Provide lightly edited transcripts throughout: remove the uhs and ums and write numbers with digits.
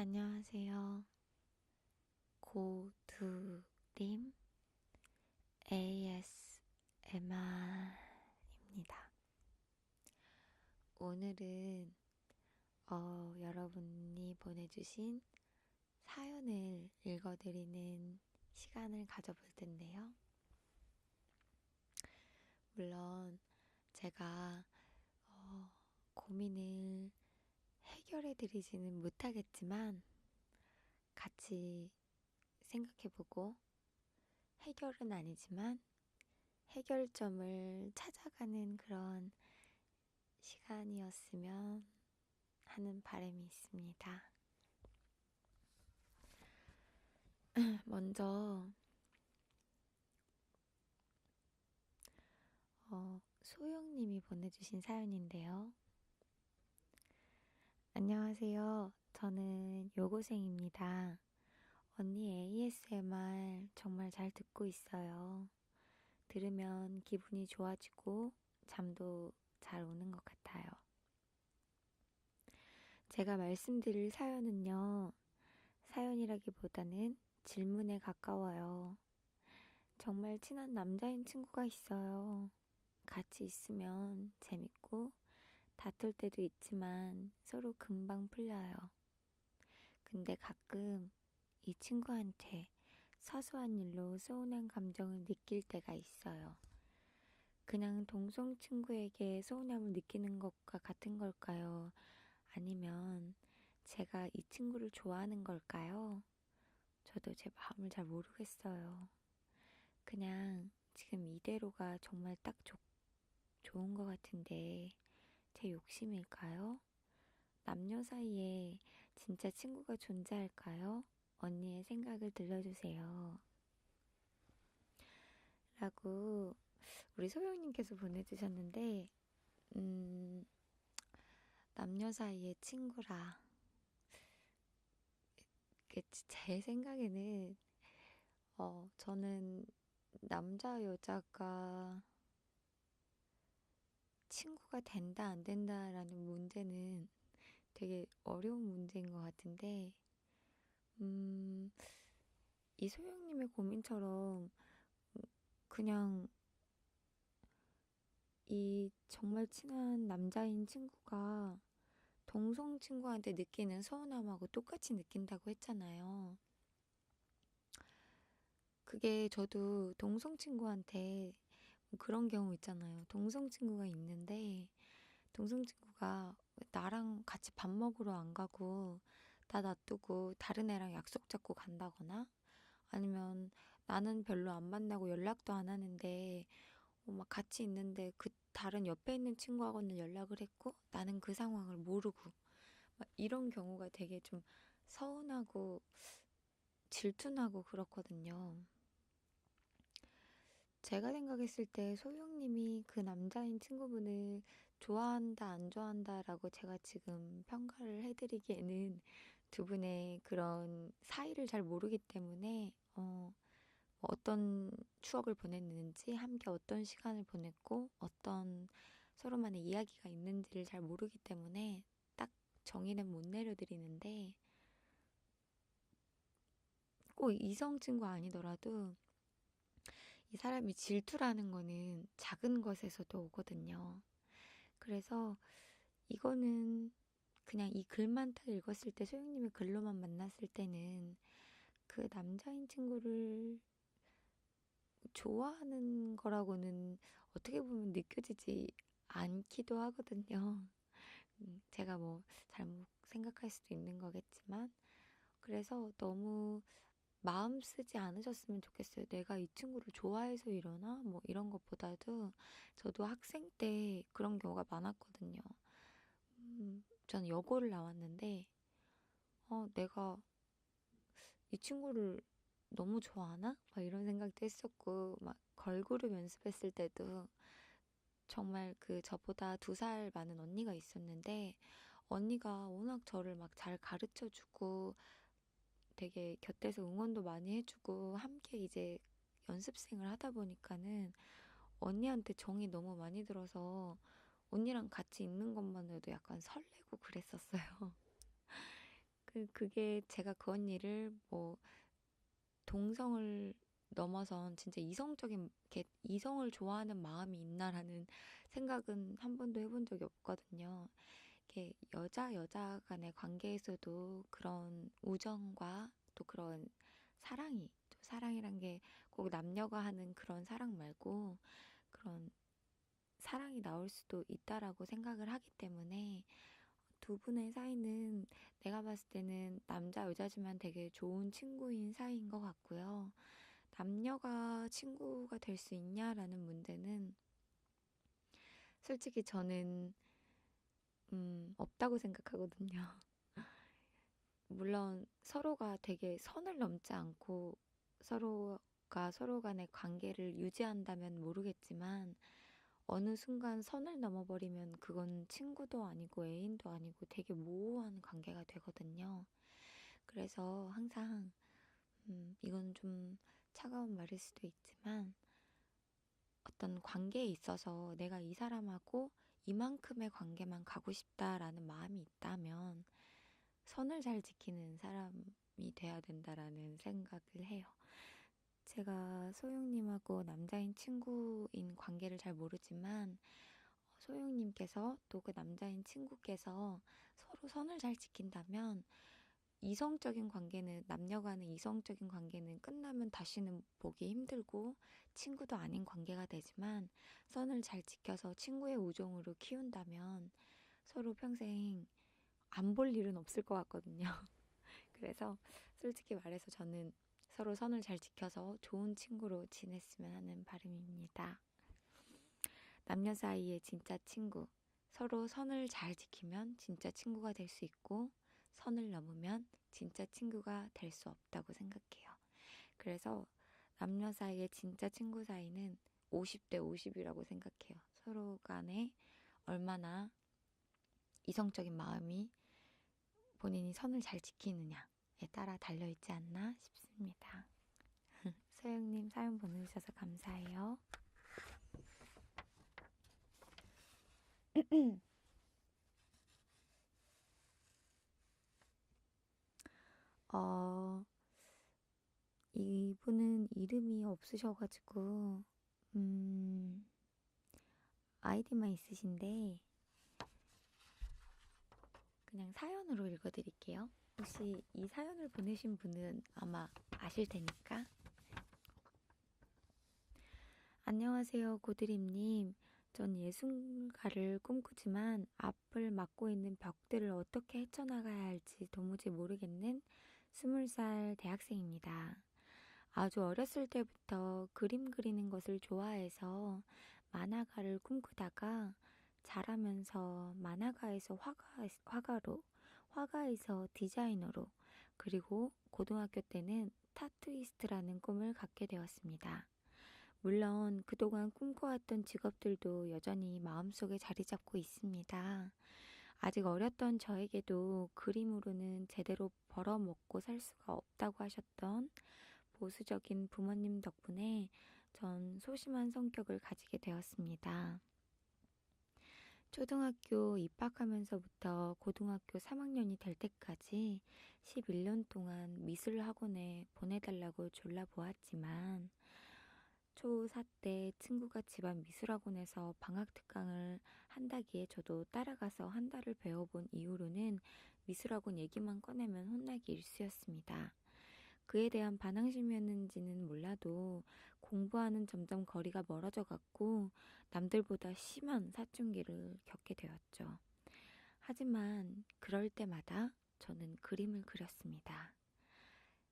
안녕하세요. 고두림 ASMR입니다. 오늘은 여러분이 보내주신 사연을 읽어드리는 시간을 가져볼 텐데요. 물론 제가 고민을 해결해드리지는 못하겠지만 같이 생각해보고 해결은 아니지만 해결점을 찾아가는 그런 시간이었으면 하는 바람이 있습니다. 먼저 소영님이 보내주신 사연인데요. 안녕하세요. 저는 여고생입니다. 언니 ASMR 정말 잘 듣고 있어요. 들으면 기분이 좋아지고 잠도 잘 오는 것 같아요. 제가 말씀드릴 사연은요, 사연이라기보다는 질문에 가까워요. 정말 친한 남자인 친구가 있어요. 같이 있으면 재밌고 다툴 때도 있지만 서로 금방 풀려요. 근데 가끔 이 친구한테 사소한 일로 서운한 감정을 느낄 때가 있어요. 그냥 동성 친구에게 서운함을 느끼는 것과 같은 걸까요? 아니면 제가 이 친구를 좋아하는 걸까요? 저도 제 마음을 잘 모르겠어요. 그냥 지금 이대로가 정말 딱 좋은 것 같은데 제 욕심일까요? 남녀 사이에 진짜 친구가 존재할까요? 언니의 생각을 들려주세요. 라고 우리 소영님께서 보내주셨는데, 남녀 사이의 친구라. 제 생각에는, 저는 남자, 여자가 친구가 된다, 안 된다라는 문제는 되게 어려운 문제인 것 같은데, 이 소영님의 고민처럼 그냥 이 정말 친한 남자인 친구가 동성 친구한테 느끼는 서운함하고 똑같이 느낀다고 했잖아요. 그게 저도 동성 친구한테 그런 경우 있잖아요. 동성 친구가 있는데 동성 친구가 나랑 같이 밥 먹으러 안 가고 나 놔두고 다른 애랑 약속 잡고 간다거나 아니면 나는 별로 안 만나고 연락도 안 하는데 막 같이 있는데 그 다른 옆에 있는 친구하고는 연락을 했고 나는 그 상황을 모르고 막 이런 경우가 되게 좀 서운하고 질투나고 그렇거든요. 제가 생각했을 때 소영님이 그 남자인 친구분을 좋아한다, 안 좋아한다라고 제가 지금 평가를 해드리기에는 두 분의 그런 사이를 잘 모르기 때문에, 어떤 추억을 보냈는지, 함께 어떤 시간을 보냈고, 어떤 서로만의 이야기가 있는지를 잘 모르기 때문에 딱 정의는 못 내려드리는데, 꼭 이성 친구 아니더라도 이 사람이 질투라는 거는 작은 것에서도 오거든요. 그래서 이거는 그냥 이 글만 딱 읽었을 때 소영님의 글로만 만났을 때는 그 남자인 친구를 좋아하는 거라고는 어떻게 보면 느껴지지 않기도 하거든요. 제가 뭐 잘못 생각할 수도 있는 거겠지만 그래서 너무 마음 쓰지 않으셨으면 좋겠어요. 내가 이 친구를 좋아해서 이러나? 뭐 이런 것보다도 저도 학생 때 그런 경우가 많았거든요. 저는 여고를 나왔는데, 내가 이 친구를 너무 좋아하나? 막 이런 생각도 했었고, 막 걸그룹 연습했을 때도 정말 그 저보다 2살 많은 언니가 있었는데, 언니가 워낙 저를 막 잘 가르쳐 주고, 되게 곁에서 응원도 많이 해주고 함께 이제 연습생을 하다 보니까는 언니한테 정이 너무 많이 들어서 언니랑 같이 있는 것만으로도 약간 설레고 그랬었어요. 그게 제가 그 언니를 뭐 동성을 넘어선 진짜 이성적인, 이렇게 이성을 좋아하는 마음이 있나라는 생각은 한 번도 해본 적이 없거든요. 이렇게 여자 간의 관계에서도 그런 우정과 또 그런 사랑이, 또 사랑이란 게 꼭 남녀가 하는 그런 사랑 말고 그런 사랑이 나올 수도 있다라고 생각을 하기 때문에 두 분의 사이는 내가 봤을 때는 남자 여자지만 되게 좋은 친구인 사이인 것 같고요. 남녀가 친구가 될 수 있냐라는 문제는 솔직히 저는 없다고 생각하거든요. 물론 서로가 되게 선을 넘지 않고 서로가 서로 간의 관계를 유지한다면 모르겠지만 어느 순간 선을 넘어버리면 그건 친구도 아니고 애인도 아니고 되게 모호한 관계가 되거든요. 그래서 항상 이건 좀 차가운 말일 수도 있지만 어떤 관계에 있어서 내가 이 사람하고 이만큼의 관계만 가고 싶다라는 마음이 있다면 선을 잘 지키는 사람이 돼야 된다라는 생각을 해요. 제가 소영님하고 남자인 친구인 관계를 잘 모르지만 소영님께서 또 그 남자인 친구께서 서로 선을 잘 지킨다면 이성적인 관계는 남녀 간의 이성적인 관계는 끝나면 다시는 보기 힘들고 친구도 아닌 관계가 되지만 선을 잘 지켜서 친구의 우정으로 키운다면 서로 평생 안 볼 일은 없을 것 같거든요. 그래서 솔직히 말해서 저는 서로 선을 잘 지켜서 좋은 친구로 지냈으면 하는 바람입니다. 남녀 사이의 진짜 친구. 서로 선을 잘 지키면 진짜 친구가 될 수 있고, 선을 넘으면 진짜 친구가 될 수 없다고 생각해요. 그래서 남녀 사이의 진짜 친구 사이는 50대 50이라고 생각해요. 서로 간에 얼마나 이성적인 마음이 본인이 선을 잘 지키느냐에 따라 달려있지 않나 싶습니다. 소영님 사연 보내주셔서 감사해요. 어, 이분은 이름이 없으셔가지고, 아이디만 있으신데, 그냥 사연으로 읽어드릴게요. 혹시 이 사연을 보내신 분은 아마 아실 테니까. 안녕하세요, 고드림님. 전 예술가를 꿈꾸지만 앞을 막고 있는 벽들을 어떻게 헤쳐나가야 할지 도무지 모르겠는 20살 대학생입니다. 아주 어렸을 때부터 그림 그리는 것을 좋아해서 만화가를 꿈꾸다가 자라면서 만화가에서 화가로, 화가에서 디자이너로, 그리고 고등학교 때는 타투이스트라는 꿈을 갖게 되었습니다. 물론 그동안 꿈꿔왔던 직업들도 여전히 마음속에 자리 잡고 있습니다. 아직 어렸던 저에게도 그림으로는 제대로 벌어먹고 살 수가 없다고 하셨던 보수적인 부모님 덕분에 전 소심한 성격을 가지게 되었습니다. 초등학교 입학하면서부터 고등학교 3학년이 될 때까지 11년 동안 미술학원에 보내달라고 졸라보았지만 초4 때 친구가 집안 미술학원에서 방학특강을 한다기에 저도 따라가서 한 달을 배워본 이후로는 미술학원 얘기만 꺼내면 혼나기 일쑤였습니다. 그에 대한 반항심이었는지는 몰라도 공부하는 점점 거리가 멀어져 갔고 남들보다 심한 사춘기를 겪게 되었죠. 하지만 그럴 때마다 저는 그림을 그렸습니다.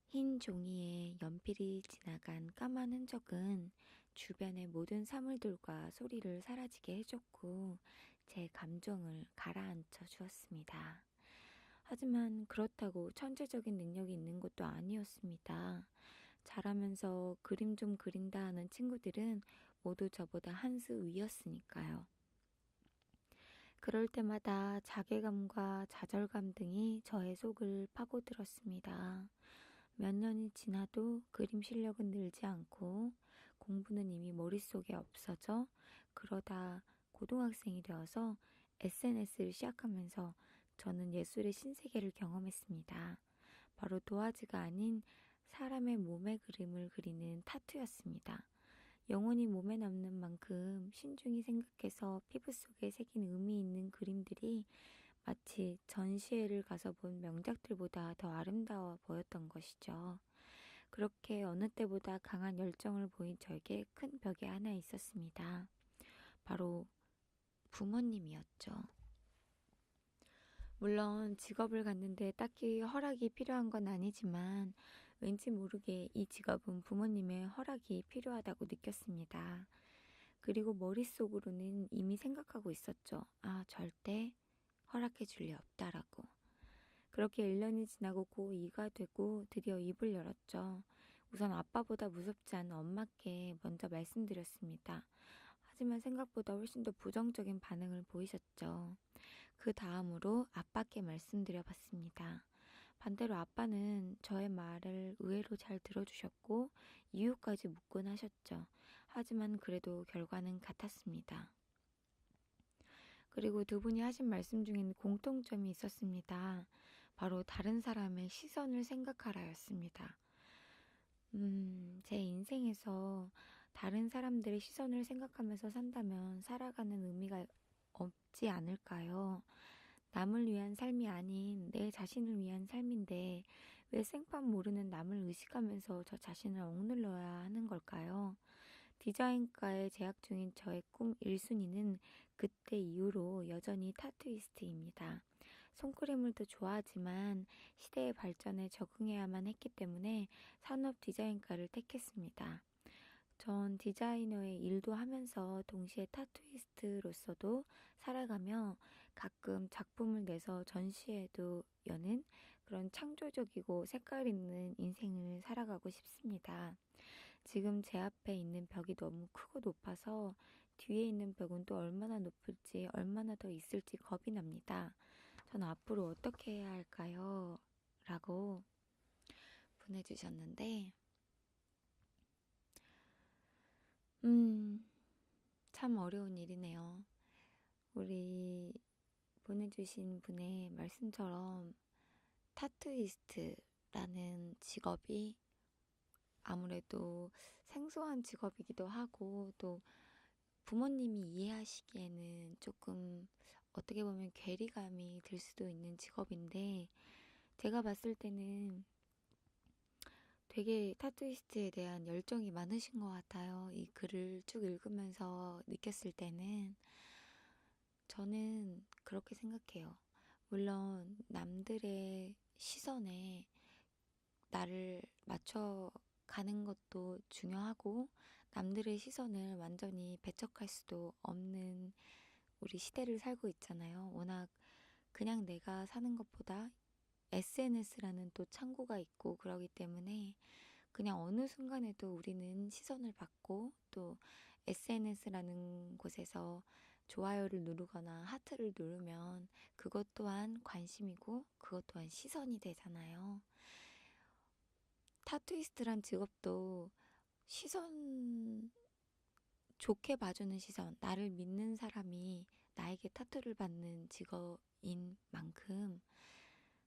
흰 종이에 연필이 지나간 까만 흔적은 주변의 모든 사물들과 소리를 사라지게 해줬고 제 감정을 가라앉혀 주었습니다. 하지만 그렇다고 천재적인 능력이 있는 것도 아니었습니다. 자라면서 그림 좀 그린다 하는 친구들은 모두 저보다 한 수 위였으니까요. 그럴 때마다 자괴감과 좌절감 등이 저의 속을 파고들었습니다. 몇 년이 지나도 그림 실력은 늘지 않고 공부는 이미 머릿속에 없어져 그러다 고등학생이 되어서 SNS를 시작하면서 저는 예술의 신세계를 경험했습니다. 바로 도화지가 아닌 사람의 몸의 그림을 그리는 타투였습니다. 영혼이 몸에 남는 만큼 신중히 생각해서 피부 속에 새긴 의미 있는 그림들이 마치 전시회를 가서 본 명작들보다 더 아름다워 보였던 것이죠. 그렇게 어느 때보다 강한 열정을 보인 저에게 큰 벽이 하나 있었습니다. 바로 부모님이었죠. 물론 직업을 갖는데 딱히 허락이 필요한 건 아니지만 왠지 모르게 이 직업은 부모님의 허락이 필요하다고 느꼈습니다. 그리고 머릿속으로는 이미 생각하고 있었죠. 아, 절대 허락해 줄 리 없다라고. 그렇게 1년이 지나고 고2가 되고 드디어 입을 열었죠. 우선 아빠보다 무섭지 않은 엄마께 먼저 말씀드렸습니다. 하지만 생각보다 훨씬 더 부정적인 반응을 보이셨죠. 그 다음으로 아빠께 말씀드려봤습니다. 반대로 아빠는 저의 말을 의외로 잘 들어주셨고 이유까지 묻곤 하셨죠. 하지만 그래도 결과는 같았습니다. 그리고 두 분이 하신 말씀 중에는 공통점이 있었습니다. 바로 다른 사람의 시선을 생각하라였습니다. 제 인생에서 다른 사람들의 시선을 생각하면서 산다면 살아가는 의미가 없지 않을까요? 남을 위한 삶이 아닌 내 자신을 위한 삶인데 왜 생판 모르는 남을 의식하면서 저 자신을 억눌러야 하는 걸까요? 디자인과에 재학 중인 저의 꿈 1순위는 그때 이후로 여전히 타투이스트입니다. 손그림을도 좋아하지만 시대의 발전에 적응해야만 했기 때문에 산업 디자인과를 택했습니다. 전 디자이너의 일도 하면서 동시에 타투이스트로서도 살아가며 가끔 작품을 내서 전시회도 여는 그런 창조적이고 색깔 있는 인생을 살아가고 싶습니다. 지금 제 앞에 있는 벽이 너무 크고 높아서 뒤에 있는 벽은 또 얼마나 높을지 얼마나 더 있을지 겁이 납니다. 전 앞으로 어떻게 해야 할까요? 라고 보내주셨는데 참 어려운 일이네요. 우리 보내주신 분의 말씀처럼 타투이스트라는 직업이 아무래도 생소한 직업이기도 하고 또 부모님이 이해하시기에는 조금 어떻게 보면 괴리감이 들 수도 있는 직업인데 제가 봤을 때는 되게 타투이스트에 대한 열정이 많으신 것 같아요. 이 글을 쭉 읽으면서 느꼈을 때는 저는 그렇게 생각해요. 물론 남들의 시선에 나를 맞춰가는 것도 중요하고 남들의 시선을 완전히 배척할 수도 없는 우리 시대를 살고 있잖아요. 워낙 그냥 내가 사는 것보다 SNS라는 또 창구가 있고 그러기 때문에 그냥 어느 순간에도 우리는 시선을 받고 또 SNS라는 곳에서 좋아요를 누르거나 하트를 누르면 그것 또한 관심이고 그것 또한 시선이 되잖아요. 타투이스트란 직업도 시선, 좋게 봐주는 시선, 나를 믿는 사람이 나에게 타투를 받는 직업인 만큼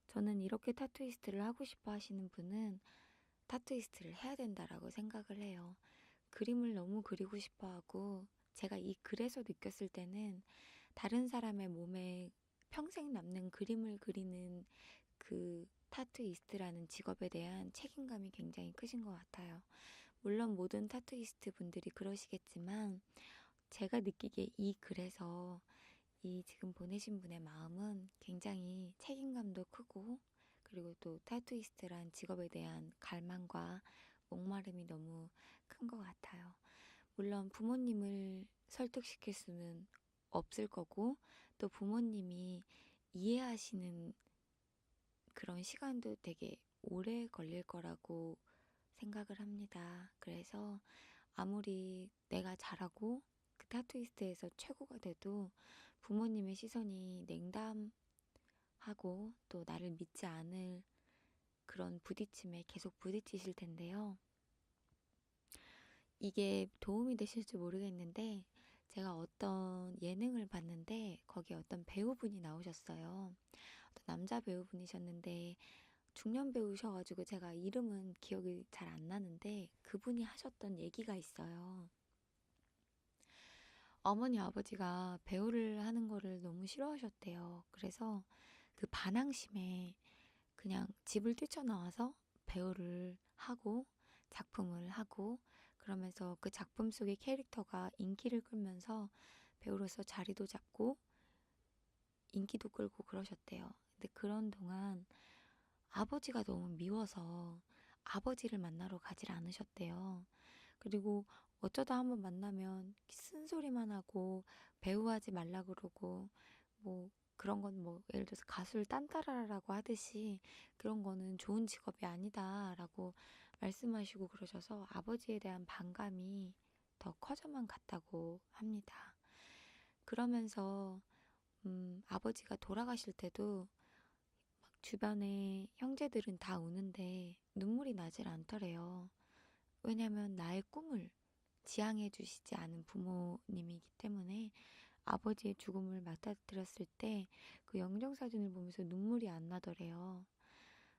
저는 이렇게 타투이스트를 하고 싶어 하시는 분은 타투이스트를 해야 된다라고 생각을 해요. 그림을 너무 그리고 싶어 하고 제가 이 글에서 느꼈을 때는 다른 사람의 몸에 평생 남는 그림을 그리는 그 타투이스트라는 직업에 대한 책임감이 굉장히 크신 것 같아요. 물론 모든 타투이스트 분들이 그러시겠지만 제가 느끼기에 이 글에서 이 지금 보내신 분의 마음은 굉장히 책임감도 크고 그리고 또 타투이스트란 직업에 대한 갈망과 목마름이 너무 큰 것 같아요. 물론 부모님을 설득시킬 수는 없을 거고 또 부모님이 이해하시는 그런 시간도 되게 오래 걸릴 거라고 생각을 합니다. 그래서 아무리 내가 잘하고 그 타투이스트에서 최고가 돼도 부모님의 시선이 냉담하고 또 나를 믿지 않을 그런 부딪힘에 계속 부딪히실 텐데요. 이게 도움이 되실지 모르겠는데 제가 어떤 예능을 봤는데 거기에 어떤 배우분이 나오셨어요. 어떤 남자 배우분이셨는데 중년 배우셔가지고 제가 이름은 기억이 잘 안 나는데 그분이 하셨던 얘기가 있어요. 어머니 아버지가 배우를 하는 거를 너무 싫어하셨대요. 그래서 그 반항심에 그냥 집을 뛰쳐나와서 배우를 하고 작품을 하고 그러면서 그 작품 속의 캐릭터가 인기를 끌면서 배우로서 자리도 잡고 인기도 끌고 그러셨대요. 근데 그런 동안 아버지가 너무 미워서 아버지를 만나러 가질 않으셨대요. 그리고 어쩌다 한번 만나면 쓴소리만 하고 배우하지 말라 그러고 뭐 그런 건 뭐 예를 들어서 가수를 딴따라라고 하듯이 그런 거는 좋은 직업이 아니다라고 말씀하시고 그러셔서 아버지에 대한 반감이 더 커져만 갔다고 합니다. 그러면서 아버지가 돌아가실 때도 막 주변에 형제들은 다 우는데 눈물이 나질 않더래요. 왜냐면 나의 꿈을 지향해 주시지 않은 부모님이기 때문에 아버지의 죽음을 맞닥뜨렸을 때 그 영정사진을 보면서 눈물이 안 나더래요.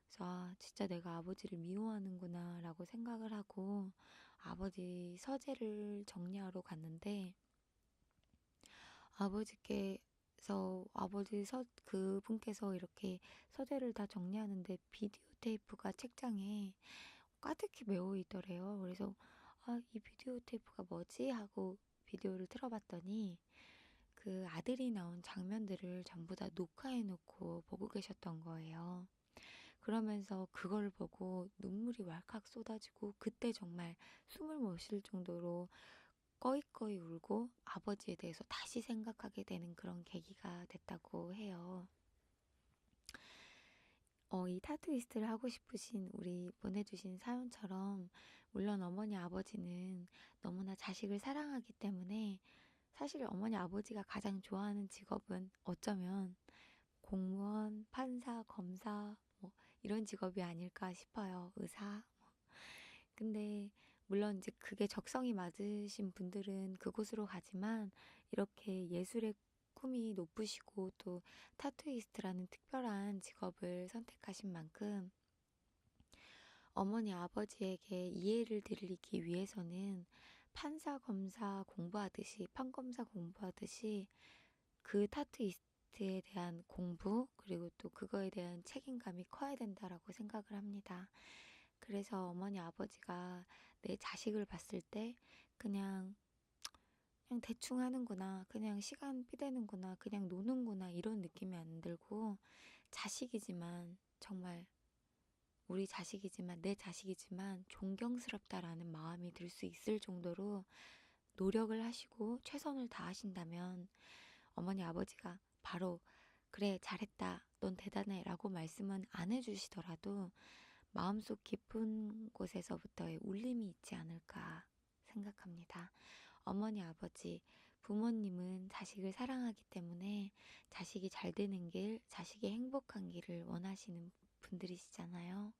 그래서 아, 진짜 내가 아버지를 미워하는구나 라고 생각을 하고 아버지 서재를 정리하러 갔는데 그분께서 이렇게 서재를 다 정리하는데 비디오 테이프가 책장에 가득히 메워 있더래요. 그래서 아, 이 비디오 테이프가 뭐지? 하고 비디오를 틀어봤더니 그 아들이 나온 장면들을 전부 다 녹화해 놓고 보고 계셨던 거예요. 그러면서 그걸 보고 눈물이 왈칵 쏟아지고 그때 정말 숨을 못 쉴 정도로 꺼이꺼이 울고 아버지에 대해서 다시 생각하게 되는 그런 계기가 됐다고 해요. 이 타투이스트를 하고 싶으신 우리 보내주신 사연처럼 물론 어머니 아버지는 너무나 자식을 사랑하기 때문에 사실 어머니 아버지가 가장 좋아하는 직업은 어쩌면 공무원, 판사, 검사 뭐 이런 직업이 아닐까 싶어요. 의사. 근데 물론 이제 그게 적성이 맞으신 분들은 그곳으로 가지만 이렇게 예술의 꿈이 높으시고 또 타투이스트라는 특별한 직업을 선택하신 만큼 어머니 아버지에게 이해를 드리기 위해서는 판사, 검사 공부하듯이 판검사 공부하듯이 그 타투이스트에 대한 공부 그리고 또 그거에 대한 책임감이 커야 된다라고 생각을 합니다. 그래서 어머니 아버지가 내 자식을 봤을 때 그냥 그냥 대충 하는구나, 그냥 시간 삐대는구나, 그냥 노는구나 이런 느낌이 안 들고 자식이지만 정말 우리 자식이지만 내 자식이지만 존경스럽다라는 마음이 들 수 있을 정도로 노력을 하시고 최선을 다하신다면 어머니 아버지가 바로 그래 잘했다 넌 대단해 라고 말씀은 안 해주시더라도 마음속 깊은 곳에서부터의 울림이 있지 않을까 생각합니다. 어머니 아버지 부모님은 자식을 사랑하기 때문에 자식이 잘 되는 길 자식이 행복한 길을 원하시는 분들이시잖아요.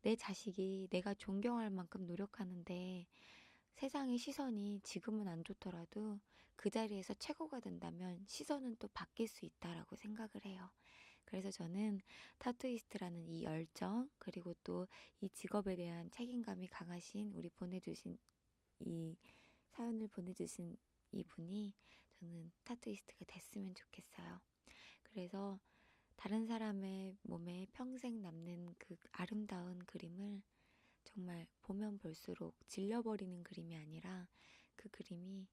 내 자식이 내가 존경할 만큼 노력하는데 세상의 시선이 지금은 안 좋더라도 그 자리에서 최고가 된다면 시선은 또 바뀔 수 있다라고 생각을 해요. 그래서 저는 타투이스트라는 이 열정 그리고 또 이 직업에 대한 책임감이 강하신 우리 보내주신 이 사연을 보내주신 이분이 저는 타투이스트가 됐으면 좋겠어요. 그래서 다른 사람의 몸에 평생 남는 그 아름다운 그림을 정말 보면 볼수록 질려버리는 그림이 아니라 그 그림이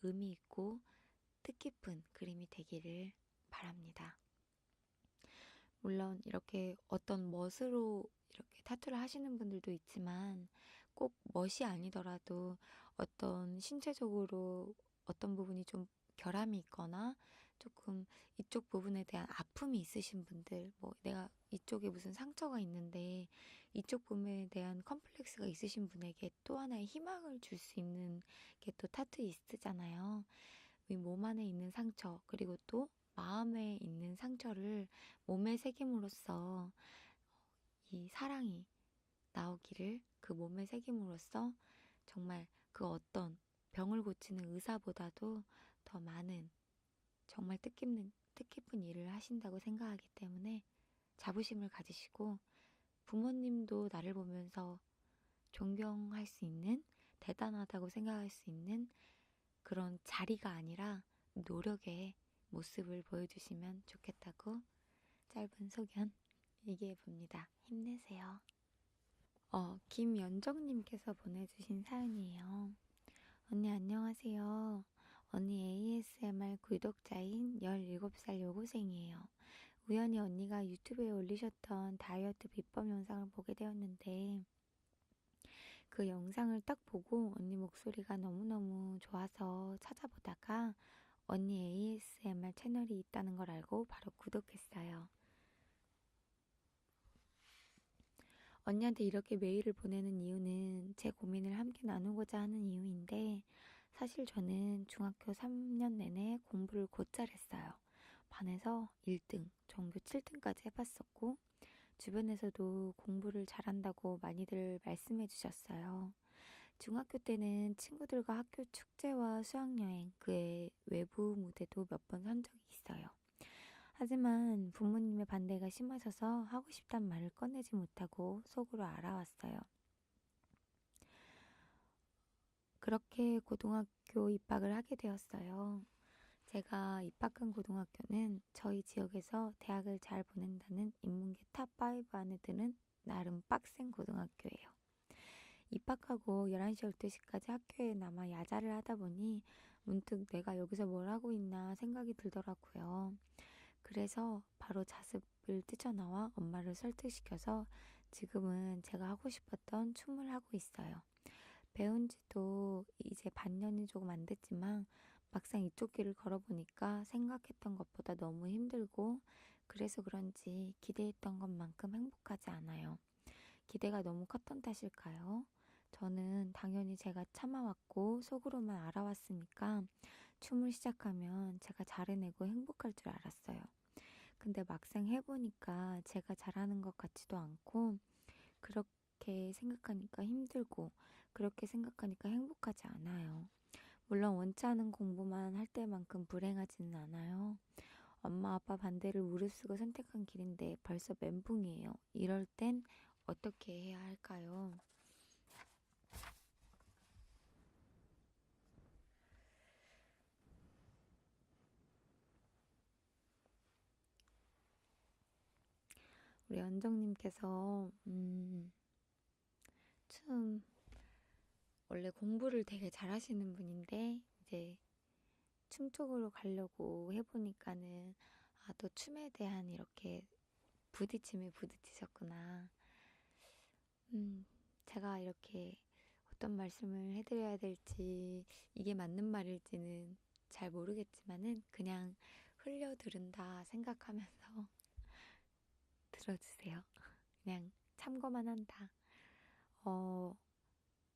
의미 있고 뜻깊은 그림이 되기를 바랍니다. 물론 이렇게 어떤 멋으로 이렇게 타투를 하시는 분들도 있지만 꼭 멋이 아니더라도 어떤 신체적으로 어떤 부분이 좀 결함이 있거나 조금 이쪽 부분에 대한 아픔이 있으신 분들, 뭐 내가 이쪽에 무슨 상처가 있는데 이쪽 부분에 대한 컴플렉스가 있으신 분에게 또 하나의 희망을 줄 수 있는 게 또 타투이스트잖아요. 이 몸 안에 있는 상처, 그리고 또 마음에 있는 상처를 몸에 새김으로써 이 사랑이 나오기를 그 몸에 새김으로써 정말 그 어떤 병을 고치는 의사보다도 더 많은 정말 뜻깊은 뜻깊은 일을 하신다고 생각하기 때문에 자부심을 가지시고 부모님도 나를 보면서 존경할 수 있는, 대단하다고 생각할 수 있는 그런 자리가 아니라 노력의 모습을 보여주시면 좋겠다고 짧은 소견 얘기해 봅니다. 힘내세요. 김연정님께서 보내주신 사연이에요. 언니 안녕하세요. 언니 ASMR 구독자인 17살 여고생이에요. 우연히 언니가 유튜브에 올리셨던 다이어트 비법 영상을 보게 되었는데 그 영상을 딱 보고 언니 목소리가 너무너무 좋아서 찾아보다가 언니 ASMR 채널이 있다는 걸 알고 바로 구독했어요. 언니한테 이렇게 메일을 보내는 이유는 제 고민을 함께 나누고자 하는 이유인데 사실 저는 중학교 3년 내내 공부를 곧잘 했어요. 반에서 1등, 전교 7등까지 해봤었고 주변에서도 공부를 잘한다고 많이들 말씀해 주셨어요. 중학교 때는 친구들과 학교 축제와 수학여행, 그외 외부 무대도 몇 번 선 적이 있어요. 하지만 부모님의 반대가 심하셔서 하고 싶단 말을 꺼내지 못하고 속으로 알아왔어요. 그렇게 고등학교 입학을 하게 되었어요. 제가 입학한 고등학교는 저희 지역에서 대학을 잘 보낸다는 인문계 탑5 안에 드는 나름 빡센 고등학교예요. 입학하고 11시, 12시까지 학교에 남아 야자를 하다 보니 문득 내가 여기서 뭘 하고 있나 생각이 들더라고요. 그래서 바로 자습을 뛰쳐나와 엄마를 설득시켜서 지금은 제가 하고 싶었던 춤을 하고 있어요. 배운 지도 이제 반년이 조금 안 됐지만 막상 이쪽 길을 걸어보니까 생각했던 것보다 너무 힘들고 그래서 그런지 기대했던 것만큼 행복하지 않아요. 기대가 너무 컸던 탓일까요? 저는 당연히 제가 참아왔고 속으로만 알아왔으니까 춤을 시작하면 제가 잘해내고 행복할 줄 알았어요. 근데 막상 해보니까 제가 잘하는 것 같지도 않고 그렇게 생각하니까 힘들고 그렇게 생각하니까 행복하지 않아요. 물론 원치 않은 공부만 할 때만큼 불행하지는 않아요. 엄마 아빠 반대를 무릅쓰고 선택한 길인데 벌써 멘붕이에요. 이럴 땐 어떻게 해야 할까요? 우리 연정님께서 춤 원래 공부를 되게 잘하시는 분인데 이제 춤 쪽으로 가려고 해보니까는 또 춤에 대한 이렇게 부딪힘에 부딪히셨구나. 제가 이렇게 어떤 말씀을 해드려야 될지 이게 맞는 말일지는 잘 모르겠지만은 그냥 흘려 들은다 생각하면서 들어주세요. 그냥 참고만 한다.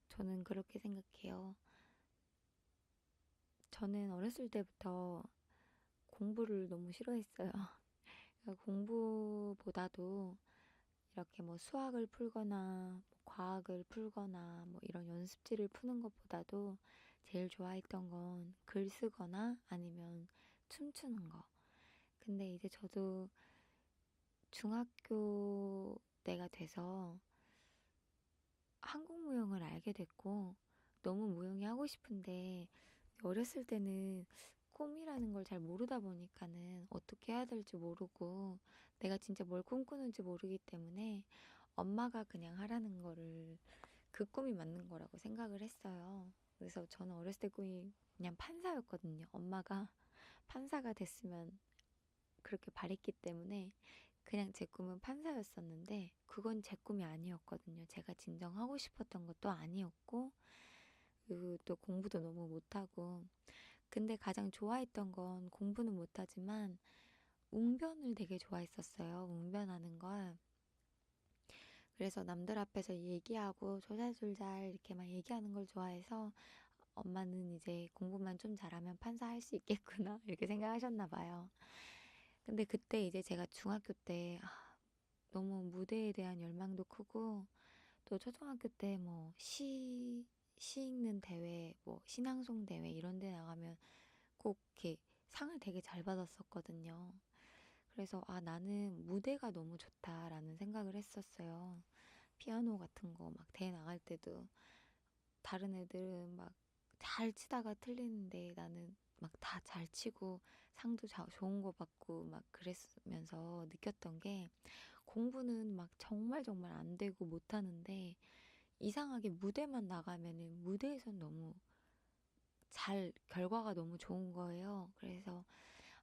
저는 그렇게 생각해요. 저는 어렸을 때부터 공부를 너무 싫어했어요. 공부보다도 이렇게 뭐 수학을 풀거나 뭐 과학을 풀거나 뭐 이런 연습지를 푸는 것보다도 제일 좋아했던 건 글 쓰거나 아니면 춤추는 거. 근데 이제 저도 중학교 때가 돼서 한국 무용을 알게 됐고 너무 무용이 하고 싶은데 어렸을 때는 꿈이라는 걸 잘 모르다 보니까는 어떻게 해야 될지 모르고 내가 진짜 뭘 꿈꾸는지 모르기 때문에 엄마가 그냥 하라는 거를 그 꿈이 맞는 거라고 생각을 했어요. 그래서 저는 어렸을 때 꿈이 그냥 판사였거든요. 엄마가 판사가 됐으면 그렇게 바랬기 때문에 그냥 제 꿈은 판사였었는데 그건 제 꿈이 아니었거든요. 제가 진정 하고 싶었던 것도 아니었고 그리고 또 공부도 너무 못하고 근데 가장 좋아했던 건 공부는 못하지만 웅변을 되게 좋아했었어요. 웅변하는 걸. 그래서 남들 앞에서 얘기하고 조잘조잘 이렇게 막 얘기하는 걸 좋아해서 엄마는 이제 공부만 좀 잘하면 판사할 수 있겠구나 이렇게 생각하셨나 봐요. 근데 그때 이제 제가 중학교 때 너무 무대에 대한 열망도 크고 또 초등학교 때 뭐 시 읽는 대회, 뭐 신앙송 대회 이런 데 나가면 꼭 이렇게 상을 되게 잘 받았었거든요. 그래서 아, 나는 무대가 너무 좋다라는 생각을 했었어요. 피아노 같은 거 막 대회 나갈 때도 다른 애들은 막 잘 치다가 틀리는데 나는 막 다 잘 치고 상도 좋은 거 받고 막 그랬으면서 느꼈던 게 공부는 막 정말 정말 안 되고 못 하는데 이상하게 무대만 나가면은 무대에선 너무 결과가 너무 좋은 거예요. 그래서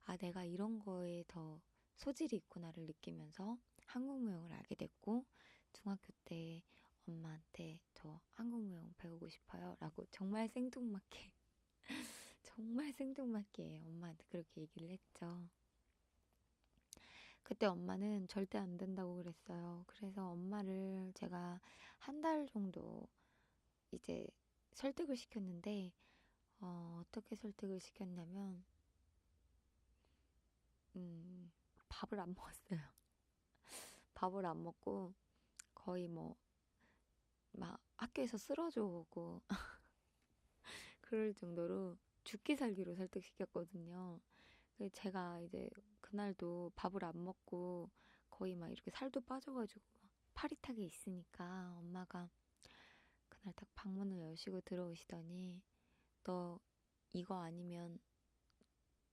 아, 내가 이런 거에 더 소질이 있구나를 느끼면서 한국무용을 알게 됐고, 중학교 때 엄마한테 저 한국무용 배우고 싶어요. 라고 정말 생뚱맞게, 정말 생뚱맞게 엄마한테 그렇게 얘기를 했죠. 그때 엄마는 절대 안 된다고 그랬어요. 그래서 엄마를 제가 한 달 정도 이제 설득을 시켰는데, 어떻게 설득을 시켰냐면, 음, 밥을 안 먹었어요. 밥을 안 먹고 거의 뭐 막 학교에서 쓰러져 오고 그럴 정도로 죽기 살기로 설득시켰거든요. 그래서 제가 이제 그날도 밥을 안 먹고 거의 막 이렇게 살도 빠져가지고 막 파릿하게 있으니까 엄마가 그날 딱 방문을 여시고 들어오시더니 너 이거 아니면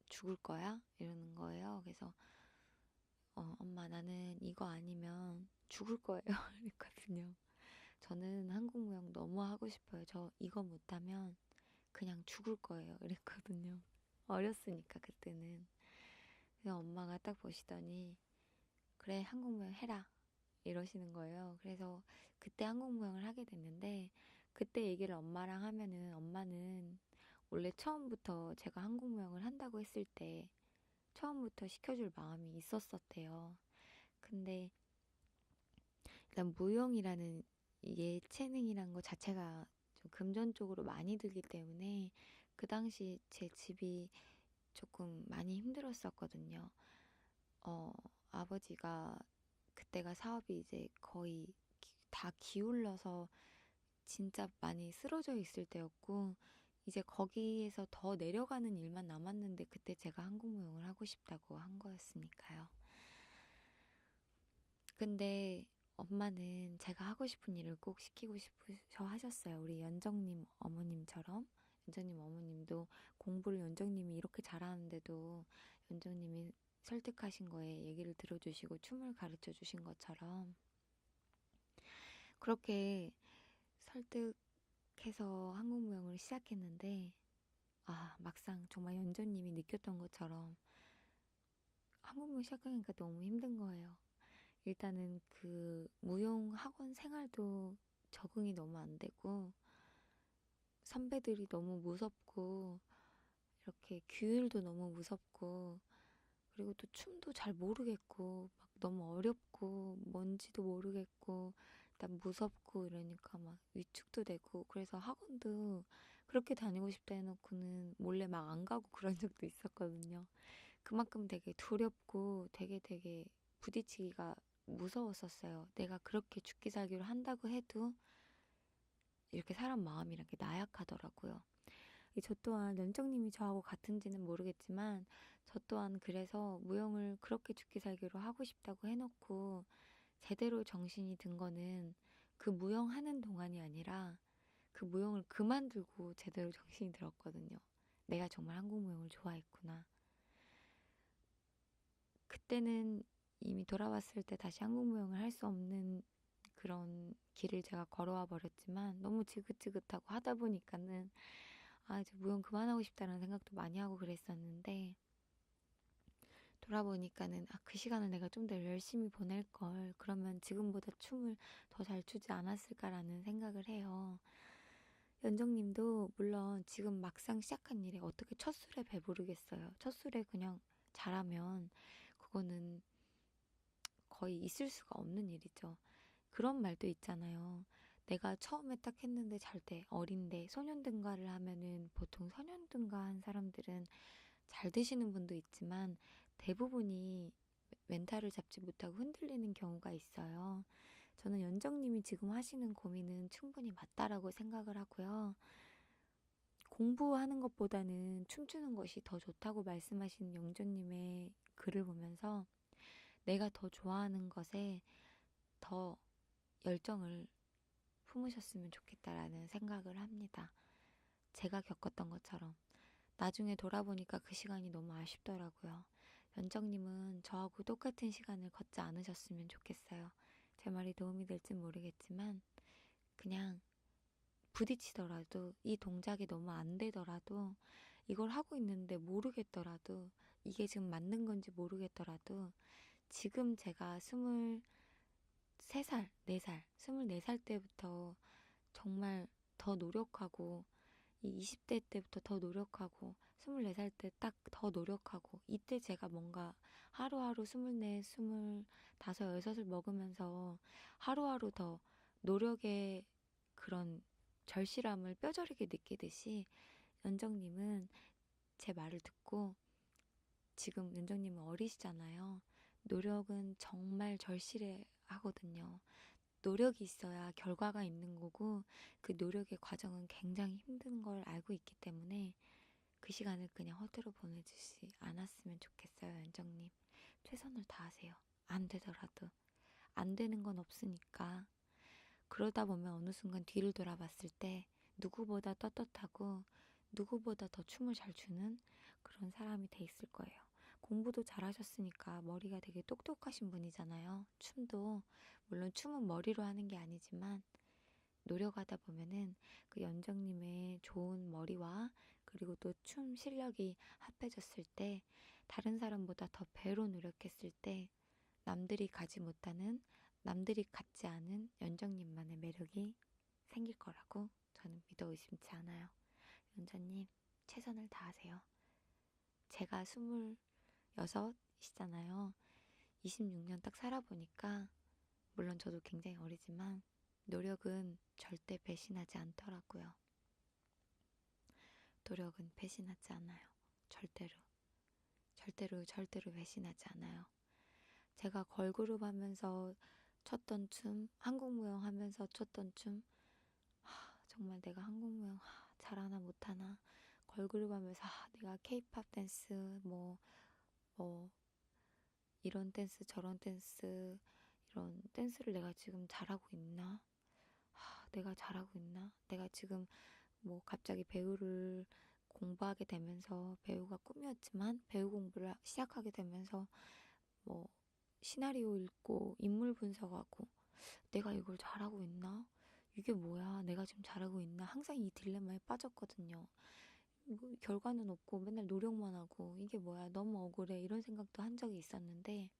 죽을 거야? 이러는 거예요. 그래서 엄마 나는 이거 아니면 죽을 거예요. 이랬거든요. 저는 한국무용 너무 하고 싶어요. 저 이거 못하면 그냥 죽을 거예요. 이랬거든요. 어렸으니까 그때는. 그래서 엄마가 딱 보시더니 그래 한국무용 해라 이러시는 거예요. 그래서 그때 한국무용을 하게 됐는데 그때 얘기를 엄마랑 하면은 엄마는 원래 처음부터 제가 한국무용을 한다고 했을 때 처음부터 시켜줄 마음이 있었었대요. 근데 일단 무용이라는 예체능이란 것 자체가 좀 금전적으로 많이 들기 때문에 그 당시 제 집이 조금 많이 힘들었었거든요. 어, 아버지가 그때가 사업이 이제 거의 다 기울러서 진짜 많이 쓰러져 있을 때였고 이제 거기에서 더 내려가는 일만 남았는데 그때 제가 한국무용을 하고 싶다고 한 거였으니까요. 근데 엄마는 제가 하고 싶은 일을 꼭 시키고 싶으셔 하셨어요. 우리 연정님 어머님처럼. 연정님 어머님도 공부를 연정님이 이렇게 잘하는데도 연정님이 설득하신 거에 얘기를 들어주시고 춤을 가르쳐 주신 것처럼 그렇게 설득해서 한국무용을 시작했는데 아, 막상 정말 연정님이 느꼈던 것처럼 한국무용 시작하니까 너무 힘든 거예요. 일단은 그 무용 학원 생활도 적응이 너무 안 되고 선배들이 너무 무섭고 이렇게 규율도 너무 무섭고 그리고 또 춤도 잘 모르겠고 막 너무 어렵고 뭔지도 모르겠고 일단 무섭고 이러니까 막 위축도 되고 그래서 학원도 그렇게 다니고 싶다 해놓고는 몰래 막 안 가고 그런 적도 있었거든요. 그만큼 되게 두렵고 되게 부딪히기가 무서웠었어요. 내가 그렇게 죽기 살기로 한다고 해도 이렇게 사람 마음이란 게 나약하더라고요. 저 또한 연정님이 저하고 같은지는 모르겠지만 저 또한 그래서 무용을 그렇게 죽기 살기로 하고 싶다고 해놓고 제대로 정신이 든 거는 그 무용하는 동안이 아니라 그 무용을 그만두고 제대로 정신이 들었거든요. 내가 정말 한국 무용을 좋아했구나. 그때는 이미 돌아왔을 때 다시 한국 무용을 할 수 없는 그런 길을 제가 걸어와 버렸지만 너무 지긋지긋하고 하다 보니까는 아, 이제 무용 그만하고 싶다는 생각도 많이 하고 그랬었는데 돌아보니까는 아, 그 시간을 내가 좀 더 열심히 보낼 걸. 그러면 지금보다 춤을 더 잘 추지 않았을까라는 생각을 해요. 연정님도 물론 지금 막상 시작한 일에 어떻게 첫 술에 배부르겠어요. 첫 술에 그냥 잘하면 그거는 거의 있을 수가 없는 일이죠. 그런 말도 있잖아요. 내가 처음에 딱 했는데 잘 돼. 어린데 소년등가를 하면은 보통 소년등가 한 사람들은 잘 되시는 분도 있지만 대부분이 멘탈을 잡지 못하고 흔들리는 경우가 있어요. 저는 연정님이 지금 하시는 고민은 충분히 맞다라고 생각을 하고요. 공부하는 것보다는 춤추는 것이 더 좋다고 말씀하신 영조님의 글을 보면서 내가 더 좋아하는 것에 더 열정을 품으셨으면 좋겠다라는 생각을 합니다. 제가 겪었던 것처럼. 나중에 돌아보니까 그 시간이 너무 아쉽더라고요. 연정님은 저하고 똑같은 시간을 걷지 않으셨으면 좋겠어요. 제 말이 도움이 될진 모르겠지만 그냥 부딪히더라도 이 동작이 너무 안 되더라도 이걸 하고 있는데 모르겠더라도 이게 지금 맞는 건지 모르겠더라도 지금 제가 23살, 4살, 24살 때부터 정말 더 노력하고 이 20대 때부터 더 노력하고 24살 때 딱 더 노력하고 이때 제가 뭔가 하루하루 24, 25, 6을 먹으면서 하루하루 더 노력의 그런 절실함을 뼈저리게 느끼듯이 연정님은 제 말을 듣고 지금 연정님은 어리시잖아요. 노력은 정말 절실해 하거든요. 노력이 있어야 결과가 있는 거고 그 노력의 과정은 굉장히 힘든 걸 알고 있기 때문에 그 시간을 그냥 허투루 보내주지 않았으면 좋겠어요, 연정님. 최선을 다하세요. 안 되더라도. 안 되는 건 없으니까. 그러다 보면 어느 순간 뒤를 돌아봤을 때 누구보다 떳떳하고 누구보다 더 춤을 잘 추는 그런 사람이 돼 있을 거예요. 공부도 잘하셨으니까 머리가 되게 똑똑하신 분이잖아요. 춤도 물론 춤은 머리로 하는 게 아니지만 노력하다 보면은 그 연정님의 좋은 머리와 그리고 또 춤 실력이 합해졌을 때 다른 사람보다 더 배로 노력했을 때 남들이 가지 못하는 남들이 갖지 않은 연정님만의 매력이 생길 거라고 저는 믿어 의심치 않아요. 연정님 최선을 다하세요. 제가 26이시잖아요. 26년 딱 살아보니까 물론 저도 굉장히 어리지만 노력은 절대 배신하지 않더라고요. 노력은 배신하지 않아요. 절대로. 절대로 배신하지 않아요. 제가 걸그룹 하면서 췄던 춤, 한국무용 하면서 췄던 춤, 정말 내가 한국무용 잘하나 못하나, 걸그룹 하면서 내가 케이팝 댄스, 뭐 이런 댄스 저런 댄스 이런 댄스를 내가 지금 잘하고 있나? 내가 잘하고 있나? 내가 지금 뭐 갑자기 배우를 공부하게 되면서 배우가 꿈이었지만 배우 공부를 시작하게 되면서 뭐 시나리오 읽고 인물 분석하고 내가 이걸 잘하고 있나? 이게 뭐야? 내가 지금 잘하고 있나? 항상 이 딜레마에 빠졌거든요. 뭐 결과는 없고 맨날 노력만 하고 이게 뭐야? 너무 억울해. 이런 생각도 한 적이 있었는데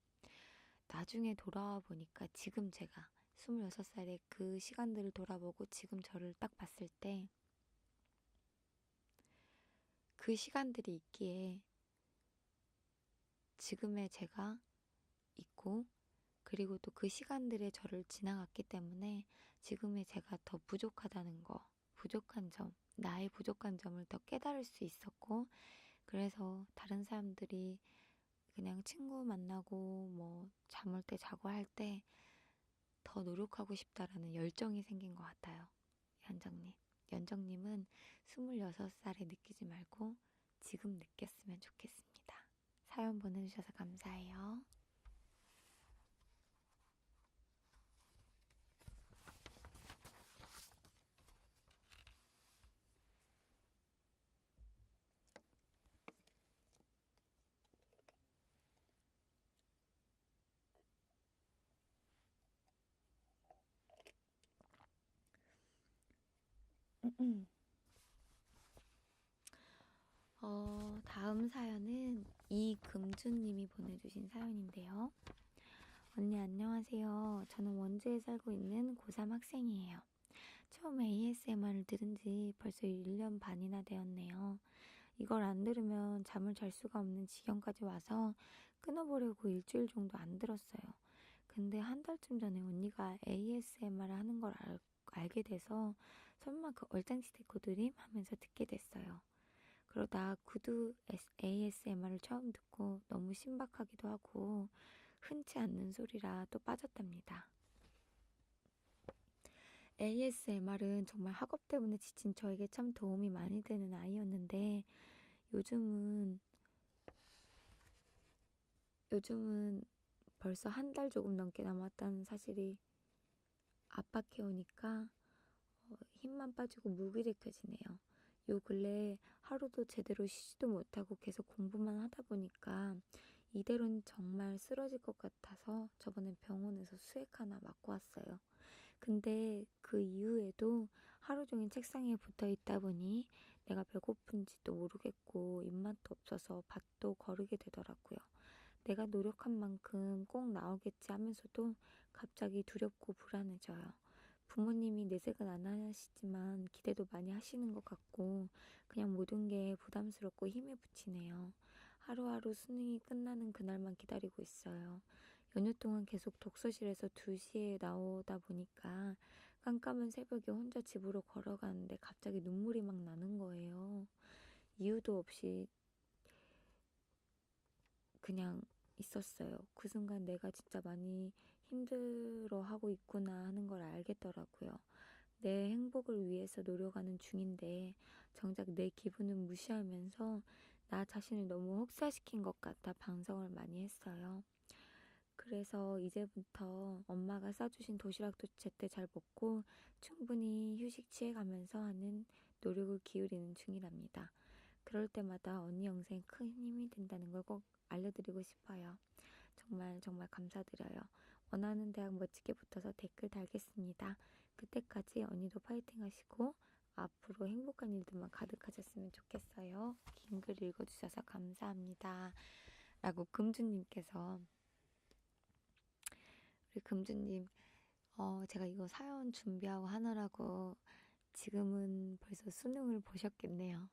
나중에 돌아와 보니까 지금 제가 26살의 그 시간들을 돌아보고 지금 저를 딱 봤을 때 그 시간들이 있기에 지금의 제가 있고 그리고 또 그 시간들의 저를 지나갔기 때문에 지금의 제가 더 부족하다는 거, 부족한 점, 나의 부족한 점을 더 깨달을 수 있었고 그래서 다른 사람들이 그냥 친구 만나고 뭐 잠올 때 자고 할 때 더 노력하고 싶다라는 열정이 생긴 것 같아요. 연정님. 연정님은 26살에 느끼지 말고 지금 느꼈으면 좋겠습니다. 사연 보내주셔서 감사해요. 다음 사연은 이금주님이 보내주신 사연인데요. 언니 안녕하세요. 저는 원주에 살고 있는 고3 학생이에요. 처음 ASMR을 들은 지 벌써 1년 반이나 되었네요. 이걸 안 들으면 잠을 잘 수가 없는 지경까지 와서 끊어보려고 일주일 정도 안 들었어요. 근데 한 달쯤 전에 언니가 ASMR을 하는 걸 알게 돼서 설마 그 얼짱지 데코드림 하면서 듣게 됐어요. 그러다 구두 ASMR을 처음 듣고 너무 신박하기도 하고 흔치 않는 소리라 또 빠졌답니다. ASMR은 정말 학업 때문에 지친 저에게 참 도움이 많이 되는 아이였는데 요즘은 요즘은 벌써 한 달 조금 넘게 남았다는 사실이 압박해오니까 힘만 빠지고 무기력해지네요. 요 근래 하루도 제대로 쉬지도 못하고 계속 공부만 하다 보니까 이대로는 정말 쓰러질 것 같아서 저번에 병원에서 수액 하나 맞고 왔어요. 근데 그 이후에도 하루 종일 책상에 붙어 있다 보니 내가 배고픈지도 모르겠고 입맛도 없어서 밥도 거르게 되더라고요. 내가 노력한 만큼 꼭 나오겠지 하면서도 갑자기 두렵고 불안해져요. 부모님이 내색은 안 하시지만 기대도 많이 하시는 것 같고 그냥 모든 게 부담스럽고 힘에 부치네요. 하루하루 수능이 끝나는 그날만 기다리고 있어요. 연휴 동안 계속 독서실에서 2시에 나오다 보니까 깜깜한 새벽에 혼자 집으로 걸어가는데 갑자기 눈물이 막 나는 거예요. 이유도 없이 그냥 있었어요. 그 순간 내가 진짜 많이 힘들어하고 있구나 하는 걸 알겠더라고요. 내 행복을 위해서 노력하는 중인데 정작 내 기분은 무시하면서 나 자신을 너무 혹사시킨 것 같아 반성을 많이 했어요. 그래서 이제부터 엄마가 싸주신 도시락도 제때 잘 먹고 충분히 휴식 취해가면서 하는 노력을 기울이는 중이랍니다. 그럴 때마다 언니 영상이 큰 힘이 된다는 걸 꼭 알려드리고 싶어요. 정말 정말 감사드려요. 원하는 대학 멋지게 붙어서 댓글 달겠습니다. 그때까지 언니도 파이팅 하시고 앞으로 행복한 일들만 가득하셨으면 좋겠어요. 긴 글 읽어주셔서 감사합니다. 라고 금주님께서 우리 금주님 제가 이거 사연 준비하고 하느라고 지금은 벌써 수능을 보셨겠네요.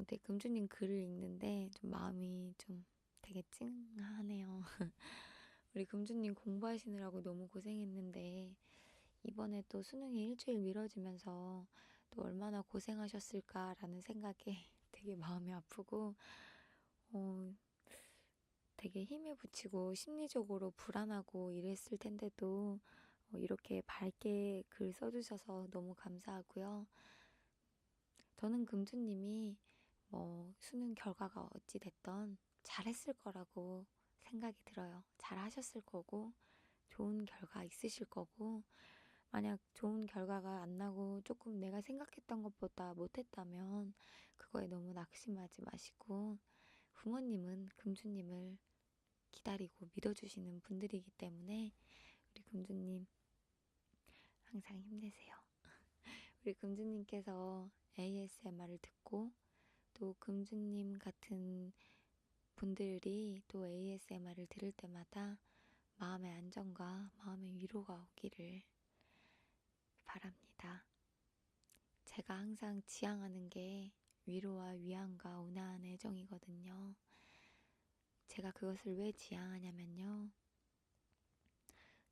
네, 금주님 글을 읽는데 좀 마음이 좀 되게 찡하네요. 우리 금주님 공부하시느라고 너무 고생했는데 이번에 또 수능이 일주일 미뤄지면서 또 얼마나 고생하셨을까라는 생각에 되게 마음이 아프고 어, 되게 힘에 부치고 심리적으로 불안하고 이랬을 텐데도 이렇게 밝게 글 써주셔서 너무 감사하고요. 저는 금주님이 뭐 수능 결과가 어찌 됐던 잘했을 거라고 생각이 들어요. 잘하셨을 거고 좋은 결과 있으실 거고 만약 좋은 결과가 안 나고 조금 내가 생각했던 것보다 못했다면 그거에 너무 낙심하지 마시고 부모님은 금주님을 기다리고 믿어주시는 분들이기 때문에 우리 금주님 항상 힘내세요. 우리 금주님께서 ASMR을 듣고 또 금주님 같은 분들이 또 ASMR을 들을 때마다 마음의 안정과 마음의 위로가 오기를 바랍니다. 제가 항상 지향하는 게 위로와 위안과 온화한 애정이거든요. 제가 그것을 왜 지향하냐면요.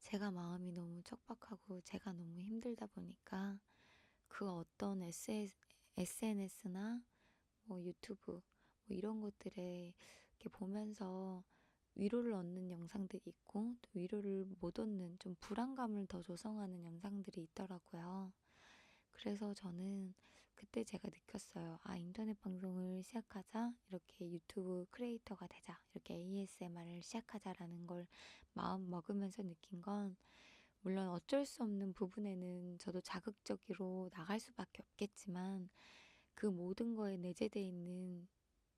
제가 마음이 너무 척박하고 제가 너무 힘들다 보니까 그 어떤 SNS나 뭐 유튜브 뭐 이런 것들에 이렇게 보면서 위로를 얻는 영상들이 있고 또 위로를 못 얻는 좀 불안감을 더 조성하는 영상들이 있더라고요. 그래서 저는 그때 제가 느꼈어요. 아, 인터넷 방송을 시작하자. 이렇게 유튜브 크리에이터가 되자. 이렇게 ASMR을 시작하자라는 걸 마음 먹으면서 느낀 건 물론 어쩔 수 없는 부분에는 저도 자극적으로 나갈 수밖에 없겠지만 그 모든 거에 내재되어 있는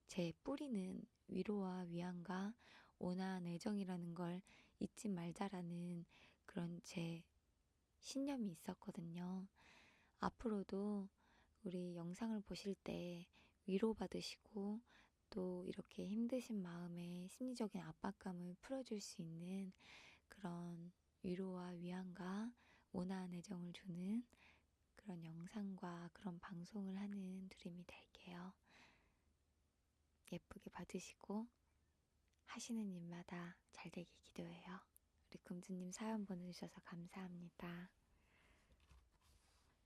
제 뿌리는 위로와 위안과 온화한 애정이라는 걸 잊지 말자라는 그런 제 신념이 있었거든요. 앞으로도 우리 영상을 보실 때 위로받으시고 또 이렇게 힘드신 마음에 심리적인 압박감을 풀어줄 수 있는 그런 위로와 위안과 온화한 애정을 주는 그런 영상과 그런 방송을 하는 두림이 될게요. 예쁘게 봐주시고 하시는 일마다 잘 되길 기도해요. 우리 금주님 사연 보내주셔서 감사합니다.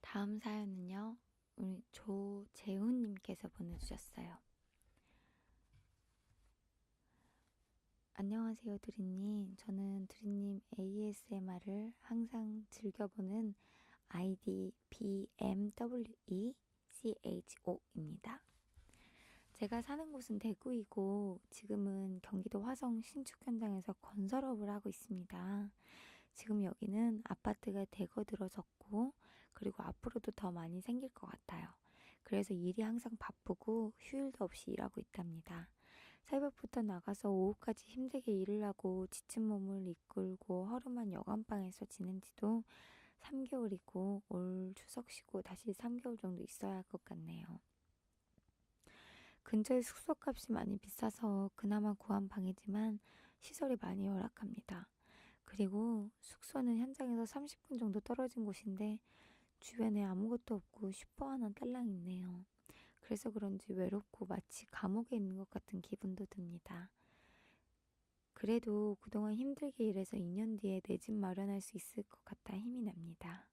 다음 사연은요. 우리 조재훈님께서 보내주셨어요. 안녕하세요, 드리님. 저는 드리님 ASMR을 항상 즐겨보는 아이디 BMWECHO입니다. 제가 사는 곳은 대구이고 지금은 경기도 화성 신축 현장에서 건설업을 하고 있습니다. 지금 여기는 아파트가 대거 들어섰고 그리고 앞으로도 더 많이 생길 것 같아요. 그래서 일이 항상 바쁘고 휴일도 없이 일하고 있답니다. 새벽부터 나가서 오후까지 힘들게 일을 하고 지친 몸을 이끌고 허름한 여관방에서 지낸 지도 3개월이고 올 추석 쉬고 다시 3개월 정도 있어야 할 것 같네요. 근처에 숙소값이 많이 비싸서 그나마 구한 방이지만 시설이 많이 열악합니다. 그리고 숙소는 현장에서 30분 정도 떨어진 곳인데 주변에 아무것도 없고 슈퍼 하나 딸랑 있네요. 그래서 그런지 외롭고 마치 감옥에 있는 것 같은 기분도 듭니다. 그래도 그동안 힘들게 일해서 2년 뒤에 내 집 마련할 수 있을 것 같아 힘이 납니다.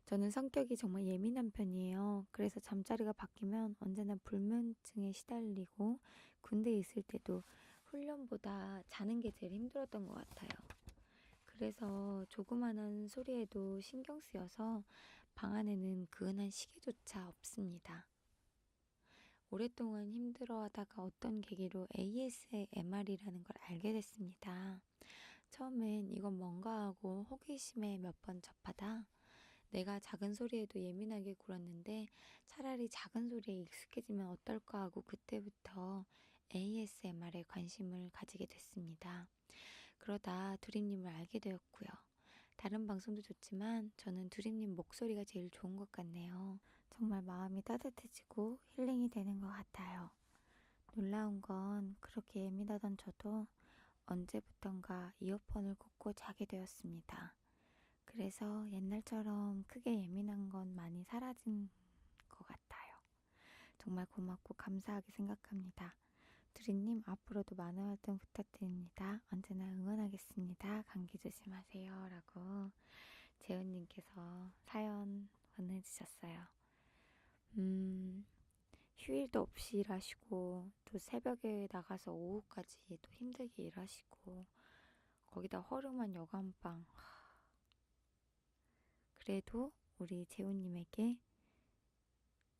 저는 성격이 정말 예민한 편이에요. 그래서 잠자리가 바뀌면 언제나 불면증에 시달리고 군대에 있을 때도 훈련보다 자는 게 제일 힘들었던 것 같아요. 그래서 조그만한 소리에도 신경 쓰여서 방 안에는 그은한 시계조차 없습니다. 오랫동안 힘들어하다가 어떤 계기로 ASMR이라는 걸 알게 됐습니다. 처음엔 이건 뭔가 하고 호기심에 몇 번 접하다 내가 작은 소리에도 예민하게 굴었는데 차라리 작은 소리에 익숙해지면 어떨까 하고 그때부터 ASMR에 관심을 가지게 됐습니다. 그러다 두리님을 알게 되었고요. 다른 방송도 좋지만 저는 두리님 목소리가 제일 좋은 것 같네요. 정말 마음이 따뜻해지고 힐링이 되는 것 같아요. 놀라운 건 그렇게 예민하던 저도 언제부턴가 이어폰을 꽂고 자게 되었습니다. 그래서 옛날처럼 크게 예민한 건 많이 사라진 것 같아요. 정말 고맙고 감사하게 생각합니다. 두리님 앞으로도 많은 활동 부탁드립니다. 언제나 응원하겠습니다. 감기 조심하세요. 라고 재훈님께서 사연 보내주셨어요. 휴일도 없이 일하시고 또 새벽에 나가서 오후까지 또 힘들게 일하시고 거기다 허름한 여관방. 그래도 우리 재훈님에게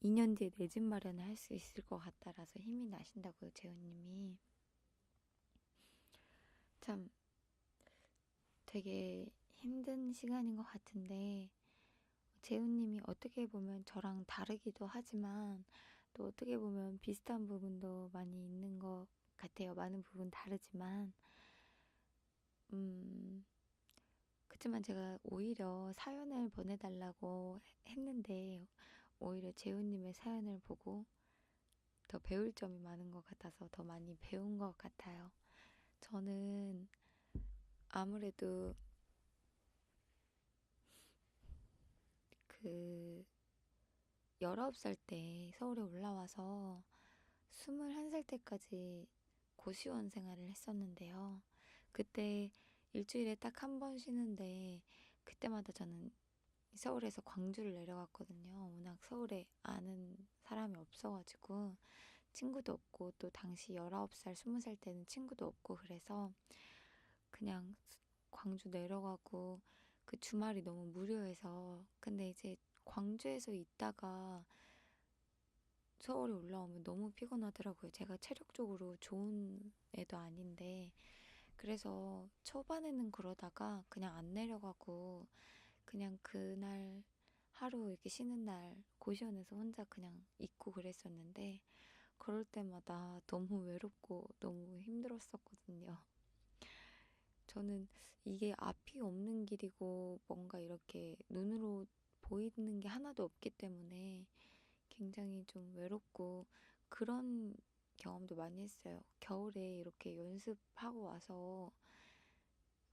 2년 뒤에 내 집 마련을 할 수 있을 것 같다라서 힘이 나신다고요, 재훈님이. 참 되게 힘든 시간인 것 같은데 재훈님이 어떻게 보면 저랑 다르기도 하지만 또 어떻게 보면 비슷한 부분도 많이 있는 것 같아요. 많은 부분 다르지만 그렇지만 제가 오히려 사연을 보내달라고 했는데 오히려 재훈님의 사연을 보고 더 배울 점이 많은 것 같아서 더 많이 배운 것 같아요. 저는 아무래도 그 19살 때 서울에 올라와서 21살 때까지 고시원 생활을 했었는데요. 그때 일주일에 딱 한 번 쉬는데 그때마다 저는 서울에서 광주를 내려갔거든요. 워낙 서울에 아는 사람이 없어가지고 친구도 없고 또 당시 19살, 20살 때는 친구도 없고 그래서 그냥 광주 내려가고 그 주말이 너무 무료해서 근데 이제 광주에서 있다가 서울에 올라오면 너무 피곤하더라고요. 제가 체력적으로 좋은 애도 아닌데 그래서 초반에는 그러다가 그냥 안 내려가고 그냥 그날 하루 이렇게 쉬는 날 고시원에서 혼자 그냥 있고 그랬었는데 그럴 때마다 너무 외롭고 너무 힘들었었거든요. 저는 이게 앞이 없는 길이고 뭔가 이렇게 눈으로 보이는 게 하나도 없기 때문에 굉장히 좀 외롭고 그런 경험도 많이 했어요. 겨울에 이렇게 연습하고 와서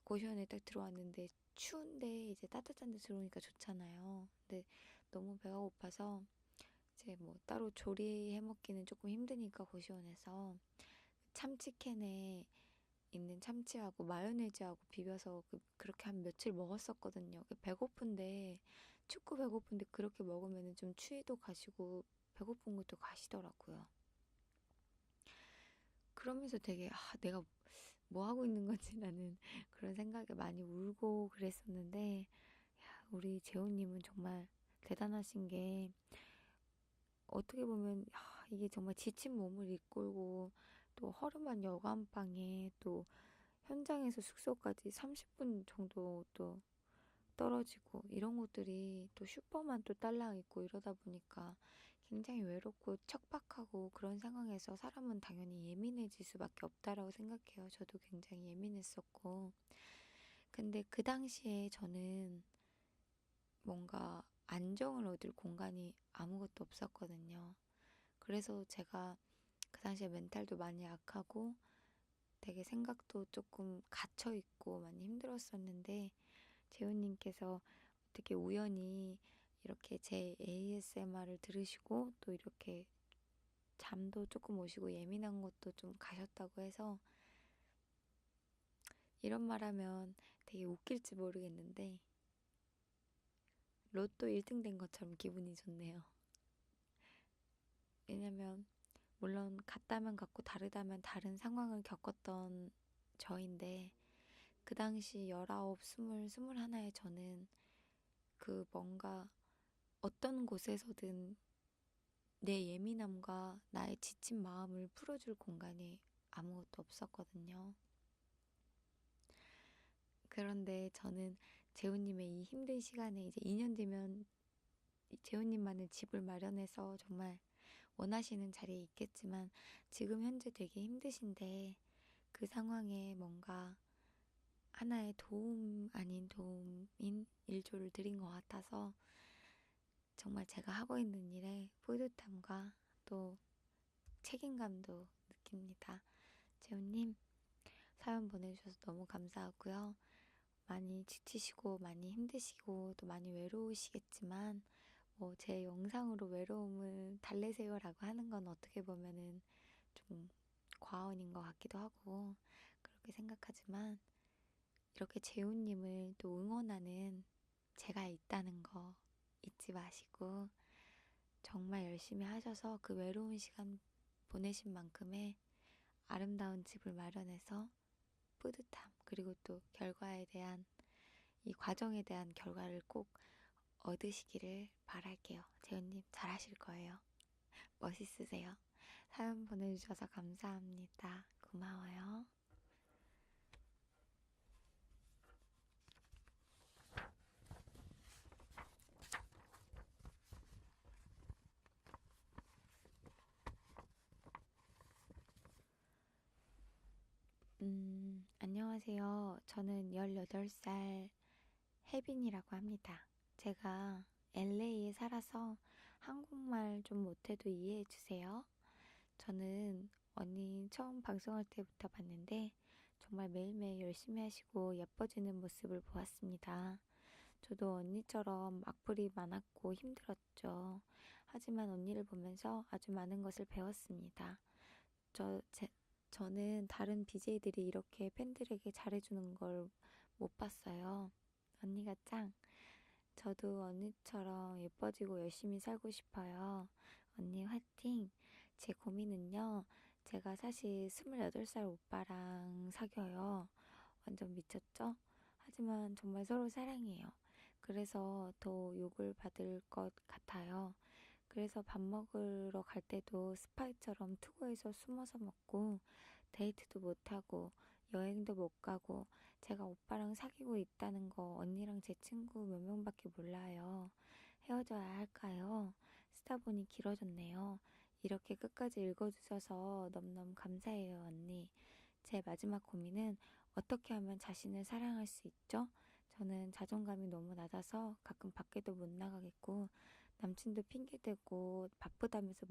고시원에 딱 들어왔는데 추운데 이제 따뜻한 데 들어오니까 좋잖아요. 근데 너무 배가 고파서 이제 뭐 따로 조리해 먹기는 조금 힘드니까 고시원에서 참치캔에 있는 참치하고 마요네즈하고 비벼서 그렇게 한 며칠 먹었었거든요. 배고픈데 춥고 배고픈데 그렇게 먹으면 좀 추위도 가시고 배고픈 것도 가시더라고요. 그러면서 되게 내가 뭐 하고 있는 건지 라는 그런 생각에 많이 울고 그랬었는데, 우리 재호님은 정말 대단하신 게, 어떻게 보면 이게 정말 지친 몸을 이끌고 또 허름한 여간방에 또 현장에서 숙소까지 30분 정도 또 떨어지고 이런 것들이 또 슈퍼만 또 딸랑 있고 이러다 보니까 굉장히 외롭고 척박하고, 그런 상황에서 사람은 당연히 예민해질 수밖에 없다라고 생각해요. 저도 굉장히 예민했었고. 근데 그 당시에 저는 뭔가 안정을 얻을 공간이 아무것도 없었거든요. 그래서 제가 그 당시에 멘탈도 많이 약하고 되게 생각도 조금 갇혀 있고 많이 힘들었었는데, 재훈님께서 어떻게 우연히 이렇게 제 ASMR을 들으시고 또 이렇게 잠도 조금 오시고 예민한 것도 좀 가셨다고 해서, 이런 말하면 되게 웃길지 모르겠는데 로또 1등 된 것처럼 기분이 좋네요. 왜냐면 물론 같다면 같고 다르다면 다른 상황을 겪었던 저인데, 그 당시 19, 20, 21의 저는 그 뭔가 어떤 곳에서든 내 예민함과 나의 지친 마음을 풀어줄 공간이 아무것도 없었거든요. 그런데 저는 재훈님의 이 힘든 시간에 이제 2년 뒤면 재훈님만의 집을 마련해서 정말 원하시는 자리에 있겠지만, 지금 현재 되게 힘드신데 그 상황에 뭔가 하나의 도움 아닌 도움인 일조를 드린 것 같아서 정말 제가 하고 있는 일에 뿌듯함과 또 책임감도 느낍니다. 재훈님, 사연 보내주셔서 너무 감사하고요. 많이 지치시고 많이 힘드시고 또 많이 외로우시겠지만, 뭐 제 영상으로 외로움을 달래세요라고 하는 건 어떻게 보면은 좀 과언인 것 같기도 하고 그렇게 생각하지만, 이렇게 재훈님을 또 응원하는 제가 있다는 거 잊지 마시고 정말 열심히 하셔서 그 외로운 시간 보내신 만큼의 아름다운 집을 마련해서 뿌듯함, 그리고 또 결과에 대한, 이 과정에 대한 결과를 꼭 얻으시기를 바랄게요. 재훈님 잘하실 거예요. 멋있으세요. 사연 보내주셔서 감사합니다. 고마워요. 안녕하세요. 저는 18살 혜빈이라고 합니다. 제가 LA에 살아서 한국말 좀 못해도 이해해 주세요. 저는 언니 처음 방송할 때부터 봤는데 정말 매일매일 열심히 하시고 예뻐지는 모습을 보았습니다. 저도 언니처럼 악플이 많았고 힘들었죠. 하지만 언니를 보면서 아주 많은 것을 배웠습니다. 저, 제, 저는 다른 BJ들이 이렇게 팬들에게 잘해주는 걸 못 봤어요. 언니가 짱! 저도 언니처럼 예뻐지고 열심히 살고 싶어요. 언니 화이팅! 제 고민은요, 제가 사실 28살 오빠랑 사귀어요. 완전 미쳤죠? 하지만 정말 서로 사랑해요. 그래서 더 욕을 받을 것 같아요. 그래서 밥 먹으러 갈 때도 스파이처럼 투고해서 숨어서 먹고, 데이트도 못하고 여행도 못 가고, 제가 오빠랑 사귀고 있다는 거 언니랑 제 친구 몇 명밖에 몰라요. 헤어져야 할까요? 쓰다 보니 길어졌네요. 이렇게 끝까지 읽어주셔서 너무너무 감사해요, 언니. 제 마지막 고민은 어떻게 하면 자신을 사랑할 수 있죠? 저는 자존감이 너무 낮아서 가끔 밖에도 못 나가겠고, 남친도 핑계대고 바쁘다면서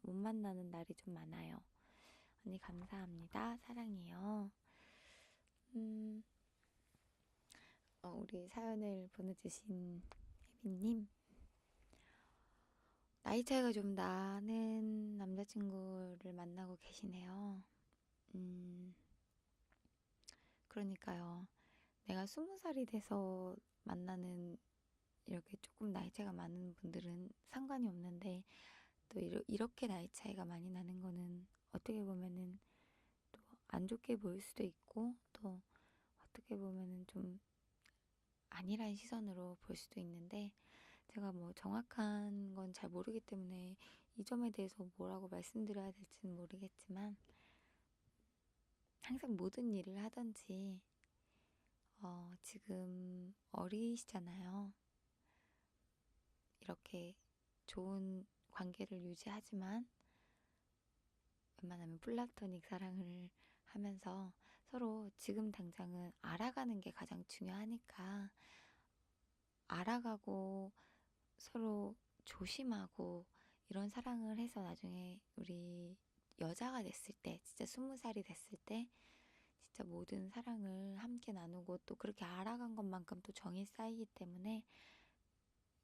못 만나는 날이 좀 많아요. 언니 감사합니다. 사랑해요. 음, 우리 사연을 보내주신 혜빈님, 나이 차이가 좀 나는 남자친구를 만나고 계시네요. 음, 그러니까요. 내가 20살이 돼서 만나는, 이렇게 조금 나이 차이가 많은 분들은 상관이 없는데, 또 이렇게 나이 차이가 많이 나는 거는 어떻게 보면은 안 좋게 보일 수도 있고 또 어떻게 보면은 좀 아니란 시선으로 볼 수도 있는데 제가 뭐 정확한 건 잘 모르기 때문에 이 점에 대해서 뭐라고 말씀드려야 될지는 모르겠지만 항상 모든 일을 하든지 지금 어리시잖아요. 이렇게 좋은 관계를 유지하지만 웬만하면 플라토닉 사랑을 하면서 서로 지금 당장은 알아가는 게 가장 중요하니까 알아가고 서로 조심하고 이런 사랑을 해서 나중에 우리 여자가 됐을 때, 진짜 20살이 됐을 때 진짜 모든 사랑을 함께 나누고 또 그렇게 알아간 것만큼 또 정이 쌓이기 때문에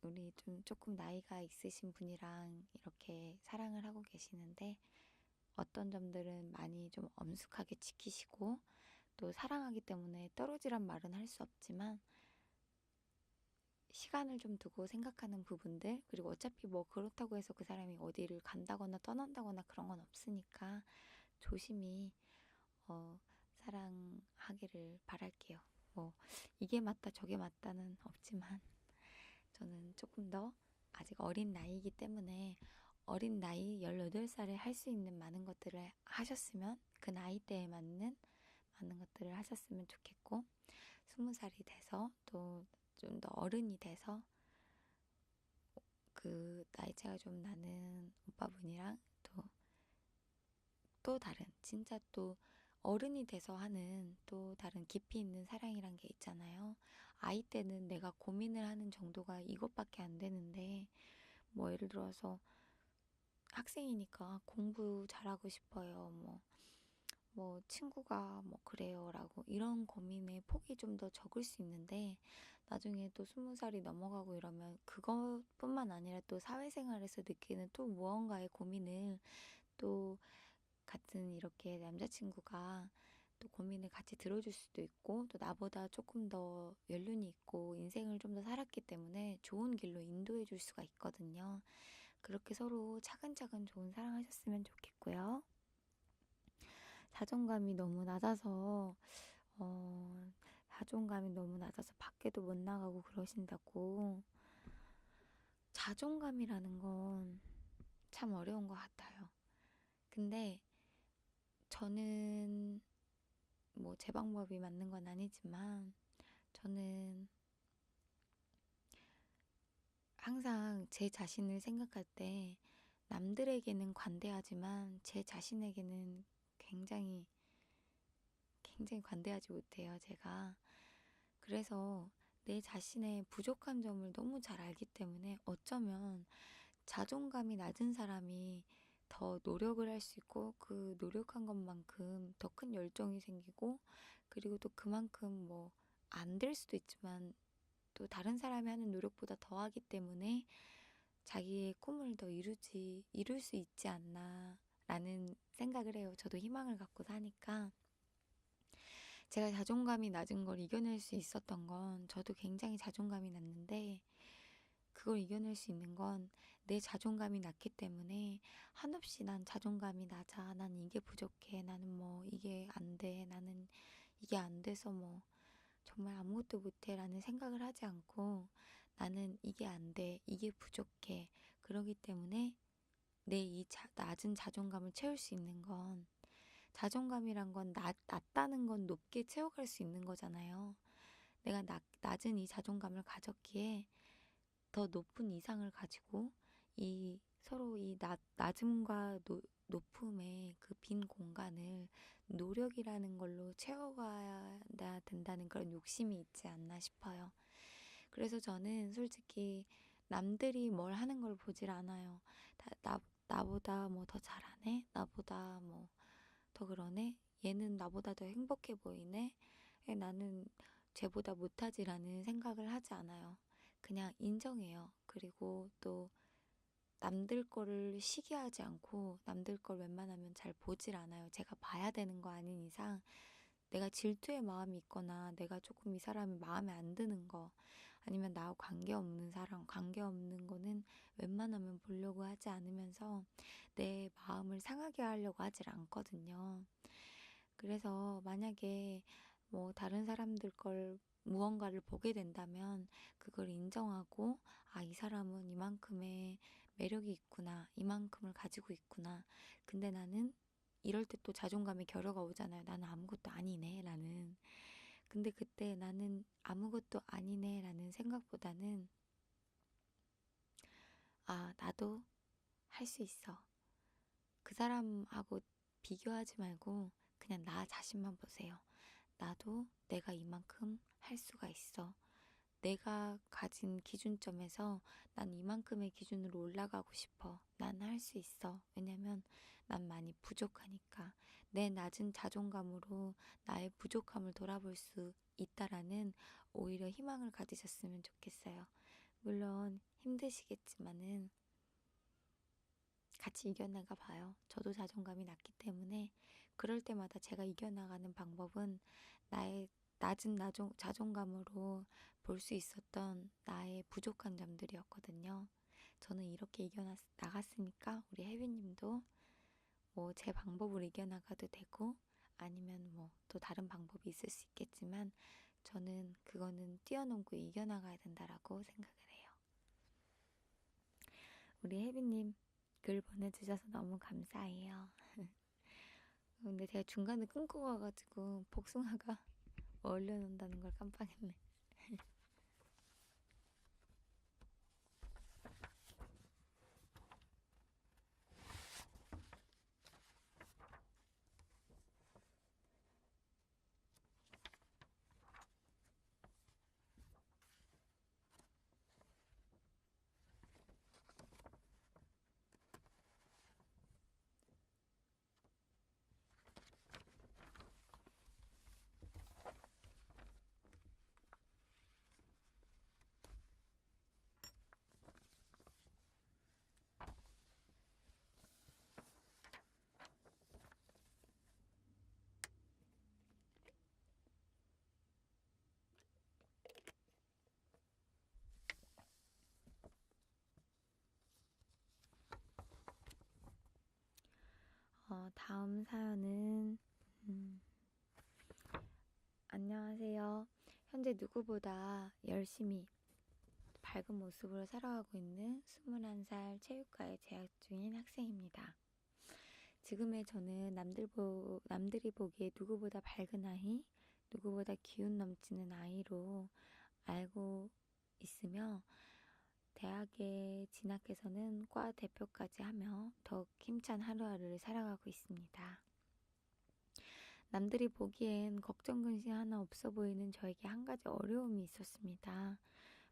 우리 좀 조금 나이가 있으신 분이랑 이렇게 사랑을 하고 계시는데 어떤 점들은 많이 좀 엄숙하게 지키시고 또 사랑하기 때문에 떨어지란 말은 할 수 없지만 시간을 좀 두고 생각하는 부분들, 그리고 어차피 뭐 그렇다고 해서 그 사람이 어디를 간다거나 떠난다거나 그런 건 없으니까 조심히 어, 사랑하기를 바랄게요. 뭐 이게 맞다 저게 맞다는 없지만 저는 조금 더 아직 어린 나이이기 때문에 어린 나이 18살에 할 수 있는 많은 것들을 하셨으면 그 나이대에 맞는 많은 것들을 하셨으면 좋겠고 20살이 돼서 또 좀 더 어른이 돼서 그 나이차가 좀 나는 오빠분이랑 또 다른 진짜 또 어른이 돼서 하는 또 다른 깊이 있는 사랑이란 게 있잖아요. 아이 때는 내가 고민을 하는 정도가 이것밖에 안 되는데 뭐 예를 들어서 학생이니까 공부 잘하고 싶어요. 뭐 친구가 뭐 그래요라고 이런 고민의 폭이 좀 더 적을 수 있는데 나중에 또 20살이 넘어가고 이러면 그것뿐만 아니라 또 사회생활에서 느끼는 또 무언가의 고민을 또 같은 이렇게 남자친구가 또 고민을 같이 들어줄 수도 있고 또 나보다 조금 더 연륜이 있고 인생을 좀 더 살았기 때문에 좋은 길로 인도해 줄 수가 있거든요. 그렇게 서로 차근차근 좋은 사랑하셨으면 좋겠고요. 자존감이 너무 낮아서 어, 자존감이 너무 낮아서 밖에도 못 나가고 그러신다고. 자존감이라는 건 참 어려운 것 같아요. 근데 저는 뭐 제 방법이 맞는 건 아니지만 저는 항상 제 자신을 생각할 때 남들에게는 관대하지만 제 자신에게는 굉장히 굉장히 관대하지 못해요, 제가. 그래서 내 자신의 부족한 점을 너무 잘 알기 때문에 어쩌면 자존감이 낮은 사람이 더 노력을 할 수 있고 그 노력한 것만큼 더 큰 열정이 생기고 그리고 또 그만큼 뭐 안 될 수도 있지만 또 다른 사람이 하는 노력보다 더 하기 때문에 자기의 꿈을 더 이룰 수 있지 않나 라는 생각을 해요. 저도 희망을 갖고 사니까 제가 자존감이 낮은 걸 이겨낼 수 있었던 건 저도 굉장히 자존감이 낮는데 그걸 이겨낼 수 있는 건 내 자존감이 낮기 때문에 한없이 난 자존감이 낮아. 난 이게 부족해. 나는 뭐 이게 안 돼. 나는 이게 안 돼서 뭐 정말 아무것도 못해 라는 생각을 하지 않고 나는 이게 안 돼. 이게 부족해. 그러기 때문에 내 이 낮은 자존감을 채울 수 있는 건 자존감이란 건 낮다는 건 높게 채워갈 수 있는 거잖아요. 내가 낮은 이 자존감을 가졌기에 더 높은 이상을 가지고 이 서로 이 낮음과 높음의 그 빈 공간을 노력이라는 걸로 채워가야 된다는 그런 욕심이 있지 않나 싶어요. 그래서 저는 솔직히 남들이 뭘 하는 걸 보질 않아요. 나보다 뭐 더 잘하네? 나보다 뭐 더 그러네? 얘는 나보다 더 행복해 보이네? 나는 쟤보다 못하지라는 생각을 하지 않아요. 그냥 인정해요. 그리고 또 남들 거를 시기하지 않고 남들 걸 웬만하면 잘 보질 않아요. 제가 봐야 되는 거 아닌 이상 내가 질투의 마음이 있거나 내가 조금 이 사람이 마음에 안 드는 거 아니면 나하고 관계없는 사람, 관계없는 거는 웬만하면 보려고 하지 않으면서 내 마음을 상하게 하려고 하질 않거든요. 그래서 만약에 뭐 다른 사람들 걸 무언가를 보게 된다면 그걸 인정하고, 아, 이 사람은 이만큼의 매력이 있구나. 이만큼을 가지고 있구나. 근데 나는 이럴 때 또 자존감의 결여가 오잖아요. 나는 아무것도 아니네. 라는. 근데 그때 나는 아무것도 아니네. 라는 생각보다는, 아, 나도 할 수 있어. 그 사람하고 비교하지 말고 그냥 나 자신만 보세요. 나도 내가 이만큼 할 수가 있어. 내가 가진 기준점에서 난 이만큼의 기준으로 올라가고 싶어. 난 할 수 있어. 왜냐면 난 많이 부족하니까. 내 낮은 자존감으로 나의 부족함을 돌아볼 수 있다라는 오히려 희망을 가지셨으면 좋겠어요. 물론 힘드시겠지만은 같이 이겨나가 봐요. 저도 자존감이 낮기 때문에 그럴 때마다 제가 이겨나가는 방법은 나의 낮은 자존감으로 볼 수 있었던 나의 부족한 점들이었거든요. 저는 이렇게 이겨나갔으니까 우리 혜빈님도 뭐 제 방법으로 이겨나가도 되고, 아니면 뭐 또 다른 방법이 있을 수 있겠지만 저는 그거는 뛰어넘고 이겨나가야 된다라고 생각을 해요. 우리 혜빈님 글 보내주셔서 너무 감사해요. 근데 제가 중간에 끊고 가가지고 복숭아가 얼려놓는다는 걸 깜빡했네. 다음 사연은, 음, 안녕하세요. 현재 누구보다 열심히 밝은 모습으로 살아가고 있는 21살 체육과에 재학 중인 학생입니다. 지금의 저는 남들이 보기에 누구보다 밝은 아이, 누구보다 기운 넘치는 아이로 알고 있으며, 대학에 진학해서는 과 대표까지 하며 더욱 힘찬 하루하루를 살아가고 있습니다. 남들이 보기엔 걱정 근심 하나 없어 보이는 저에게 한 가지 어려움이 있었습니다.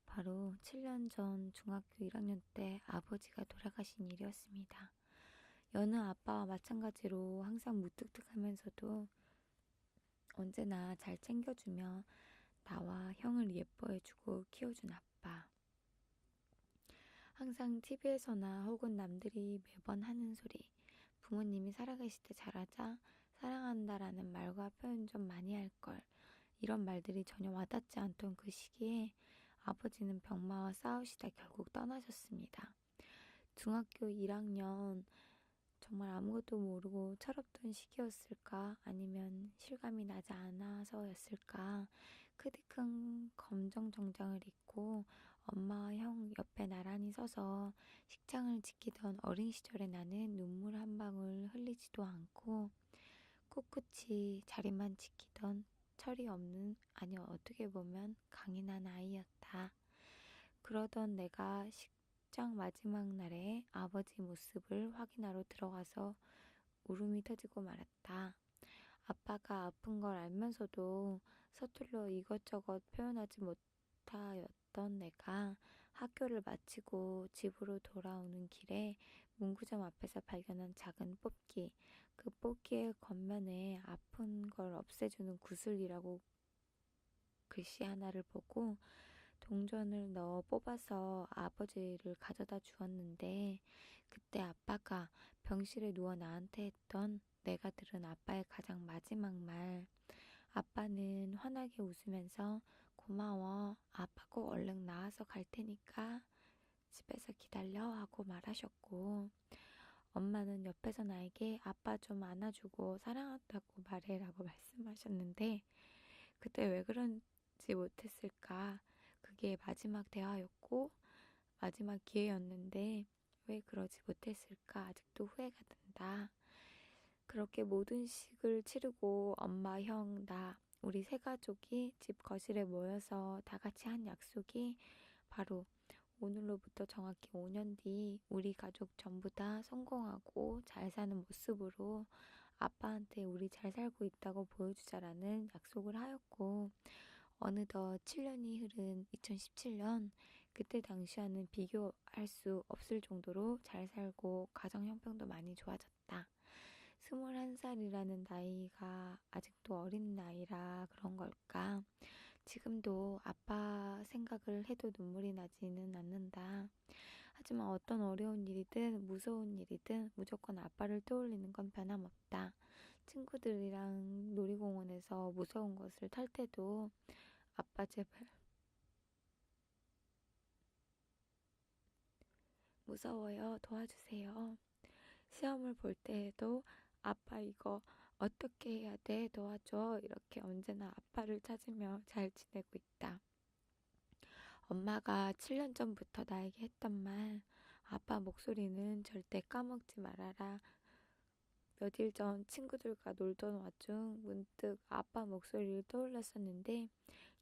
바로 7년 전 중학교 1학년 때 아버지가 돌아가신 일이었습니다. 여느 아빠와 마찬가지로 항상 무뚝뚝하면서도 언제나 잘 챙겨주며 나와 형을 예뻐해주고 키워준 아빠. 항상 TV에서나 혹은 남들이 매번 하는 소리, 부모님이 살아계실 때 잘하자, 사랑한다라는 말과 표현 좀 많이 할 걸, 이런 말들이 전혀 와닿지 않던 그 시기에 아버지는 병마와 싸우시다 결국 떠나셨습니다. 중학교 1학년, 정말 아무것도 모르고 철없던 시기였을까, 아니면 실감이 나지 않아서였을까, 크디 큰 검정 정장을 입고 엄마와 형 옆에 나란히 서서 식장을 지키던 어린 시절에 나는 눈물 한 방울 흘리지도 않고 꿋꿋이 자리만 지키던 철이 없는, 아니 어떻게 보면 강인한 아이였다. 그러던 내가 식장 마지막 날에 아버지 모습을 확인하러 들어가서 울음이 터지고 말았다. 아빠가 아픈 걸 알면서도 서툴러 이것저것 표현하지 못하였던 내가 학교를 마치고 집으로 돌아오는 길에 문구점 앞에서 발견한 작은 뽑기. 그 뽑기의 겉면에 아픈 걸 없애주는 구슬이라고 글씨 하나를 보고 동전을 넣어 뽑아서 아버지를 가져다 주었는데, 그때 아빠가 병실에 누워 나한테 했던 내가 들은 아빠의 가장 마지막 말. 아빠는 환하게 웃으면서 고마워. 아빠 꼭 얼른 나와서 갈 테니까 집에서 기다려 하고 말하셨고, 엄마는 옆에서 나에게 아빠 좀 안아주고 사랑한다고 말해라고 말씀하셨는데 그때 왜 그런지 못했을까? 그게 마지막 대화였고 마지막 기회였는데 왜 그러지 못했을까? 아직도 후회가 된다. 그렇게 모든 식을 치르고 엄마, 형, 나, 우리 세 가족이 집 거실에 모여서 다 같이 한 약속이 바로 오늘로부터 정확히 5년 뒤 우리 가족 전부 다 성공하고 잘 사는 모습으로 아빠한테 우리 잘 살고 있다고 보여주자라는 약속을 하였고 어느덧 7년이 흐른 2017년 그때 당시와는 비교할 수 없을 정도로 잘 살고 가정 형편도 많이 좋아졌다. 21살이라는 나이가 아직도 어린 나이라 그런 걸까? 지금도 아빠 생각을 해도 눈물이 나지는 않는다. 하지만 어떤 어려운 일이든 무서운 일이든 무조건 아빠를 떠올리는 건 변함없다. 친구들이랑 놀이공원에서 무서운 것을 탈 때도 아빠 제발 무서워요. 도와주세요. 시험을 볼 때에도 아빠 이거 어떻게 해야 돼? 도와줘. 이렇게 언제나 아빠를 찾으며 잘 지내고 있다. 엄마가 7년 전부터 나에게 했던 말, 아빠 목소리는 절대 까먹지 말아라. 며칠 전 친구들과 놀던 와중 문득 아빠 목소리를 떠올렸었는데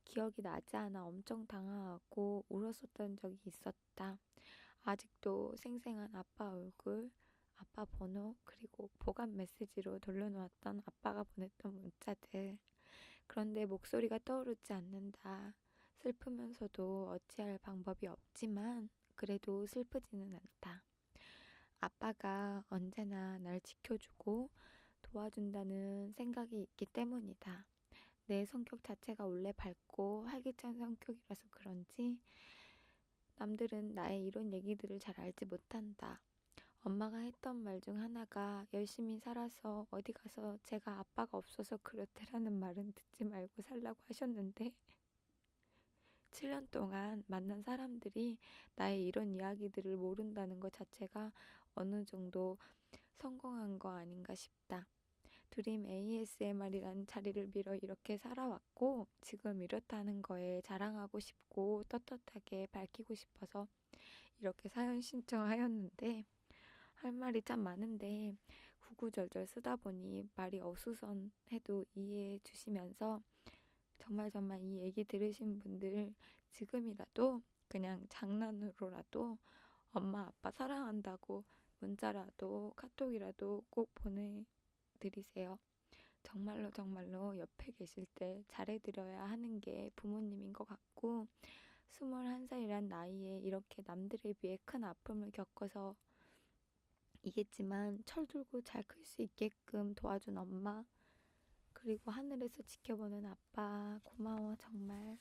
기억이 나지 않아 엄청 당황하고 울었었던 적이 있었다. 아직도 생생한 아빠 얼굴, 아빠 번호, 그리고 보관 메시지로 돌려놓았던 아빠가 보냈던 문자들. 그런데 목소리가 떠오르지 않는다. 슬프면서도 어찌할 방법이 없지만 그래도 슬프지는 않다. 아빠가 언제나 날 지켜주고 도와준다는 생각이 있기 때문이다. 내 성격 자체가 원래 밝고 활기찬 성격이라서 그런지 남들은 나의 이런 얘기들을 잘 알지 못한다. 엄마가 했던 말 중 하나가 열심히 살아서 어디 가서 제가 아빠가 없어서 그렇대라는 말은 듣지 말고 살라고 하셨는데 7년 동안 만난 사람들이 나의 이런 이야기들을 모른다는 것 자체가 어느 정도 성공한 거 아닌가 싶다. 드림 ASMR이라는 자리를 빌어 이렇게 살아왔고 지금 이렇다는 거에 자랑하고 싶고 떳떳하게 밝히고 싶어서 이렇게 사연 신청하였는데 할 말이 참 많은데 구구절절 쓰다 보니 말이 어수선해도 이해해 주시면서 정말 이 얘기 들으신 분들 지금이라도 그냥 장난으로라도 엄마 아빠 사랑한다고 문자라도 카톡이라도 꼭 보내드리세요. 정말로 옆에 계실 때 잘해드려야 하는 게 부모님인 것 같고 21살이란 나이에 이렇게 남들에 비해 큰 아픔을 겪어서 이겠지만 철들고 잘 클 수 있게끔 도와준 엄마 그리고 하늘에서 지켜보는 아빠 고마워 정말.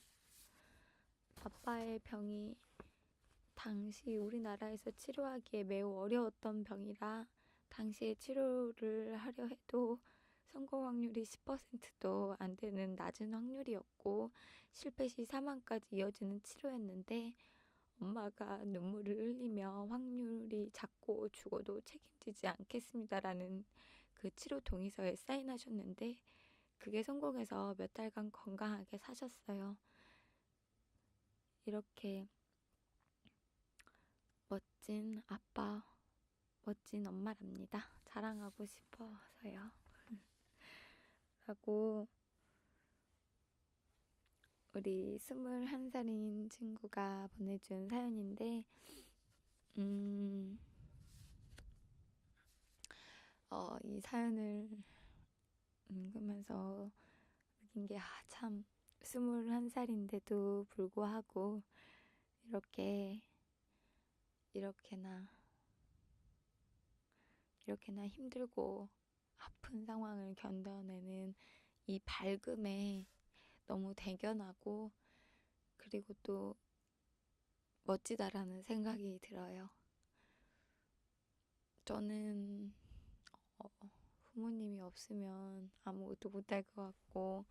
아빠의 병이 당시 우리나라에서 치료하기에 매우 어려웠던 병이라 당시에 치료를 하려 해도 성공 확률이 10%도 안 되는 낮은 확률이었고 실패 시 사망까지 이어지는 치료였는데 엄마가 눈물을 흘리며 확률이 작고 죽어도 책임지지 않겠습니다라는 그 치료 동의서에 사인하셨는데 그게 성공해서 몇 달간 건강하게 사셨어요. 이렇게 멋진 아빠, 멋진 엄마랍니다. 자랑하고 싶어서요. 라고 우리 21살인 친구가 보내준 사연인데 이 사연을 읽으면서 느낀 게 참 21살인데도 불구하고 이렇게 이렇게나 힘들고 아픈 상황을 견뎌내는 이 밝음에 너무 대견하고 그리고 또 멋지다라는 생각이 들어요. 저는 부모님이 없으면 아무것도 못할 것 같고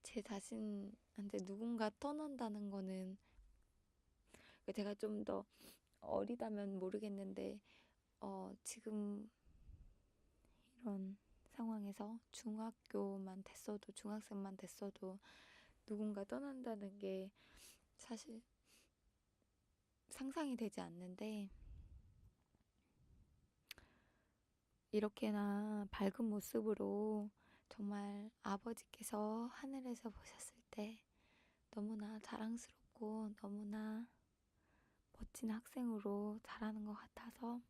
제 자신한테 누군가 떠난다는 거는 제가 좀 더 어리다면 모르겠는데, 지금 이런 상황에서 중학생만 됐어도 누군가 떠난다는 게 사실 상상이 되지 않는데, 이렇게나 밝은 모습으로 정말 아버지께서 하늘에서 보셨을 때 너무나 자랑스럽고 너무나 멋진 학생으로 자라는 것 같아서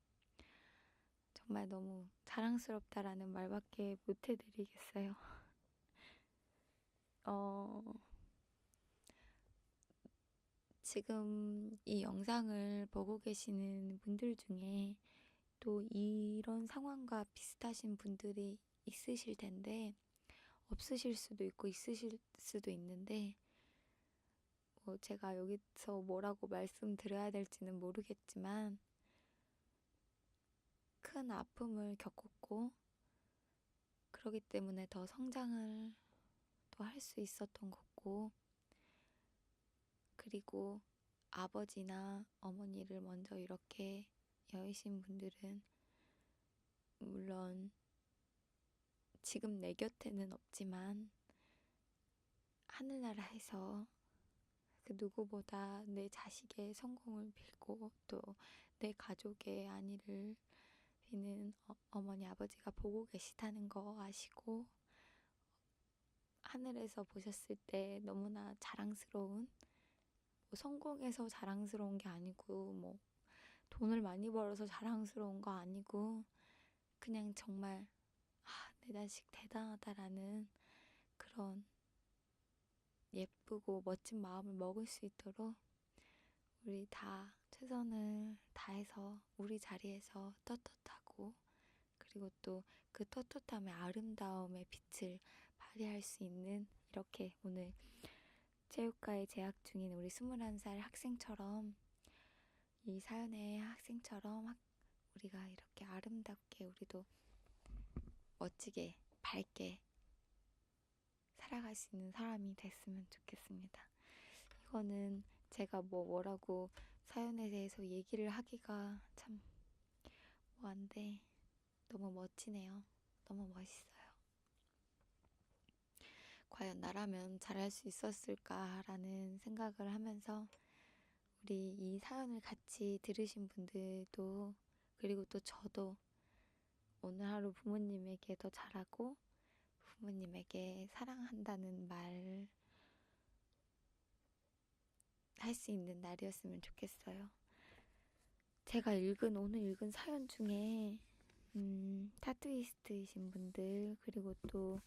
정말 너무 자랑스럽다라는 말밖에 못 해드리겠어요. 어, 지금 이 영상을 보고 계시는 분들 중에 또 이런 상황과 비슷하신 분들이 있으실 텐데, 없으실 수도 있고 있으실 수도 있는데, 제가 여기서 뭐라고 말씀드려야 될지는 모르겠지만, 큰 아픔을 겪었고, 그러기 때문에 더 성장을 또 할 수 있었던 거고, 그리고 아버지나 어머니를 먼저 이렇게 여의신 분들은 물론 지금 내 곁에는 없지만 하늘나라에서 그 누구보다 내 자식의 성공을 빌고 또 내 가족의 안위를 비는 어머니 아버지가 보고 계시다는 거 아시고, 하늘에서 보셨을 때 너무나 자랑스러운, 뭐 성공해서 자랑스러운 게 아니고 뭐 돈을 많이 벌어서 자랑스러운 거 아니고, 그냥 정말 내 자식 대단하다라는 그런 예쁘고 멋진 마음을 먹을 수 있도록 우리 다 최선을 다해서 우리 자리에서 떳떳하고, 그리고 또 그 떳떳함의 아름다움의 빛을 발휘할 수 있는, 이렇게 오늘 체육과에 재학 중인 우리 21살 학생처럼, 이 사연의 학생처럼 우리가 이렇게 아름답게 우리도 멋지게 밝게 살아갈 수 있는 사람이 됐으면 좋겠습니다. 이거는 제가 뭐라고 사연에 대해서 얘기를 하기가 참 뭐한데 너무 멋지네요. 너무 멋있어요. 과연 나라면 잘할 수 있었을까라는 생각을 하면서, 우리 이 사연을 같이 들으신 분들도, 그리고 또 저도 오늘 하루 부모님에게 더 잘하고 부모님에게 사랑한다는 말 할 수 있는 날이었으면 좋겠어요. 제가 오늘 읽은 사연 중에 타투이스트이신 분들, 그리고 또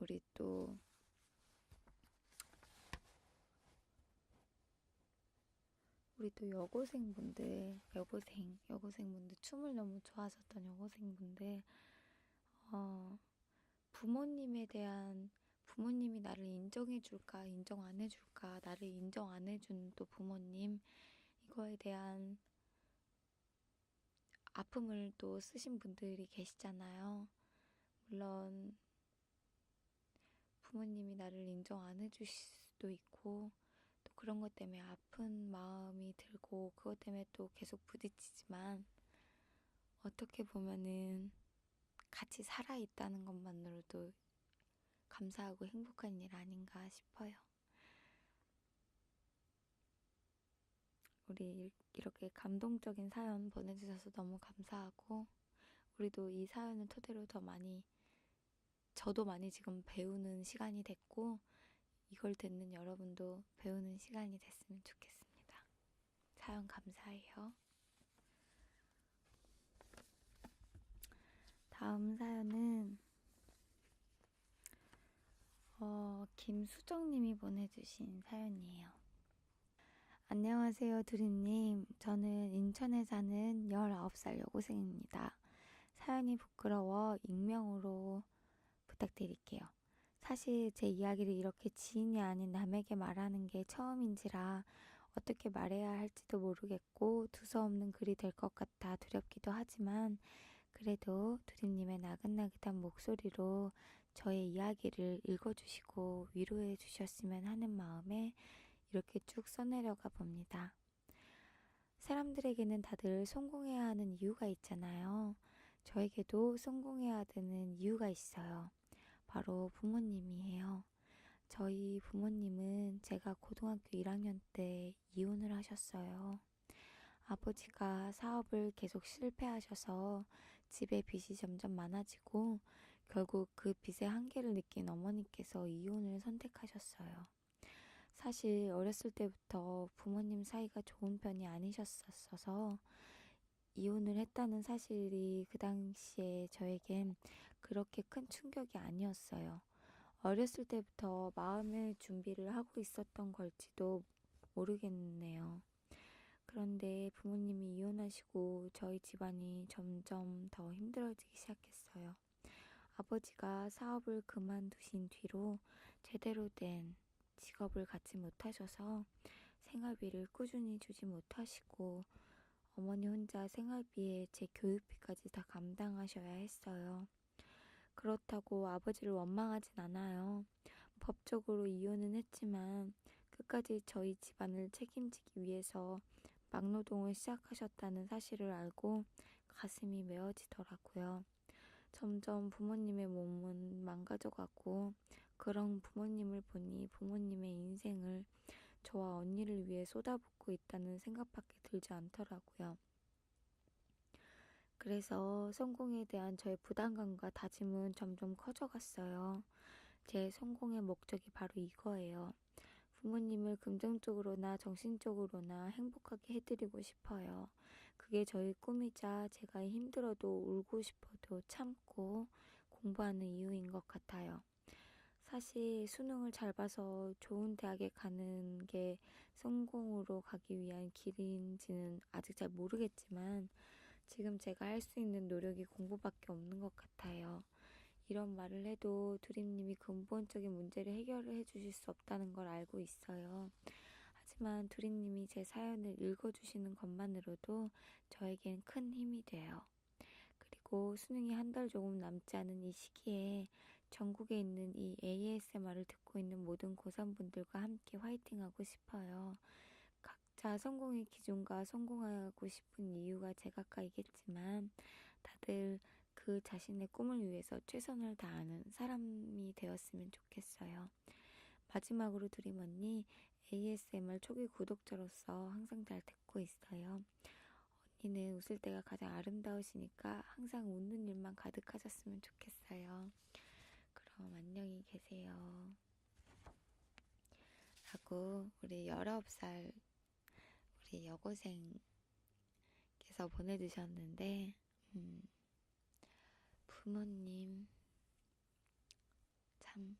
우리 또 여고생분들, 춤을 너무 좋아하셨던 여고생분들, 부모님이 나를 인정해줄까, 인정 안 해줄까, 나를 인정 안 해준 또 부모님, 이거에 대한 아픔을 또 쓰신 분들이 계시잖아요. 물론 부모님이 나를 인정 안 해주실 수도 있고, 또 그런 것 때문에 아픈 마음이 들고 그것 때문에 또 계속 부딪히지만, 어떻게 보면은 같이 살아있다는 것만으로도 감사하고 행복한 일 아닌가 싶어요. 우리 이렇게 감동적인 사연 보내주셔서 너무 감사하고, 우리도 이 사연을 토대로 저도 많이 지금 배우는 시간이 됐고, 이걸 듣는 여러분도 배우는 시간이 됐으면 좋겠습니다. 사연 감사해요. 다음 사연은 김수정님이 보내주신 사연이에요. 안녕하세요, 두리님. 저는 인천에 사는 19살 여고생입니다. 사연이 부끄러워 익명으로 부탁드릴게요. 사실 제 이야기를 이렇게 지인이 아닌 남에게 말하는 게 처음인지라 어떻게 말해야 할지도 모르겠고 두서없는 글이 될 것 같아 두렵기도 하지만, 그래도 두림님의 나긋나긋한 목소리로 저의 이야기를 읽어주시고 위로해 주셨으면 하는 마음에 이렇게 쭉 써내려가 봅니다. 사람들에게는 다들 성공해야 하는 이유가 있잖아요. 저에게도 성공해야 되는 이유가 있어요. 바로 부모님이에요. 저희 부모님은 제가 고등학교 1학년 때 이혼을 하셨어요. 아버지가 사업을 계속 실패하셔서 집에 빚이 점점 많아지고 결국 그 빚의 한계를 느낀 어머니께서 이혼을 선택하셨어요. 사실 어렸을 때부터 부모님 사이가 좋은 편이 아니셨어서 이혼을 했다는 사실이 그 당시에 저에겐 그렇게 큰 충격이 아니었어요. 어렸을 때부터 마음의 준비를 하고 있었던 걸지도 모르겠네요. 그런데 부모님이 이혼하시고 저희 집안이 점점 더 힘들어지기 시작했어요. 아버지가 사업을 그만두신 뒤로 제대로 된 직업을 갖지 못하셔서 생활비를 꾸준히 주지 못하시고 어머니 혼자 생활비에 제 교육비까지 다 감당하셔야 했어요. 그렇다고 아버지를 원망하진 않아요. 법적으로 이혼은 했지만 끝까지 저희 집안을 책임지기 위해서 막노동을 시작하셨다는 사실을 알고 가슴이 메어지더라고요. 점점 부모님의 몸은 망가져가고 그런 부모님을 보니 부모님의 인생을 저와 언니를 위해 쏟아붓고 있다는 생각밖에 들지 않더라고요. 그래서 성공에 대한 저의 부담감과 다짐은 점점 커져갔어요. 제 성공의 목적이 바로 이거예요. 부모님을 금전적으로나 정신적으로나 행복하게 해드리고 싶어요. 그게 저의 꿈이자 제가 힘들어도 울고 싶어도 참고 공부하는 이유인 것 같아요. 사실 수능을 잘 봐서 좋은 대학에 가는 게 성공으로 가기 위한 길인지는 아직 잘 모르겠지만 지금 제가 할 수 있는 노력이 공부밖에 없는 것 같아요. 이런 말을 해도 두림님이 근본적인 문제를 해결을 해주실 수 없다는 걸 알고 있어요. 하지만 두림님이 제 사연을 읽어주시는 것만으로도 저에겐 큰 힘이 돼요. 그리고 수능이 한 달 조금 남지 않은 이 시기에 전국에 있는 이 ASMR을 듣고 있는 모든 고3분들과 함께 화이팅하고 싶어요. 각자 성공의 기준과 성공하고 싶은 이유가 제각각이겠지만 다들 그 자신의 꿈을 위해서 최선을 다하는 사람이 되었으면 좋겠어요. 마지막으로 드림 언니 ASMR 초기 구독자로서 항상 잘 듣고 있어요. 언니는 웃을 때가 가장 아름다우시니까 항상 웃는 일만 가득하셨으면 좋겠어요. 그럼 안녕히 계세요. 라고 우리 19살 우리 여고생께서 보내주셨는데 부모님 참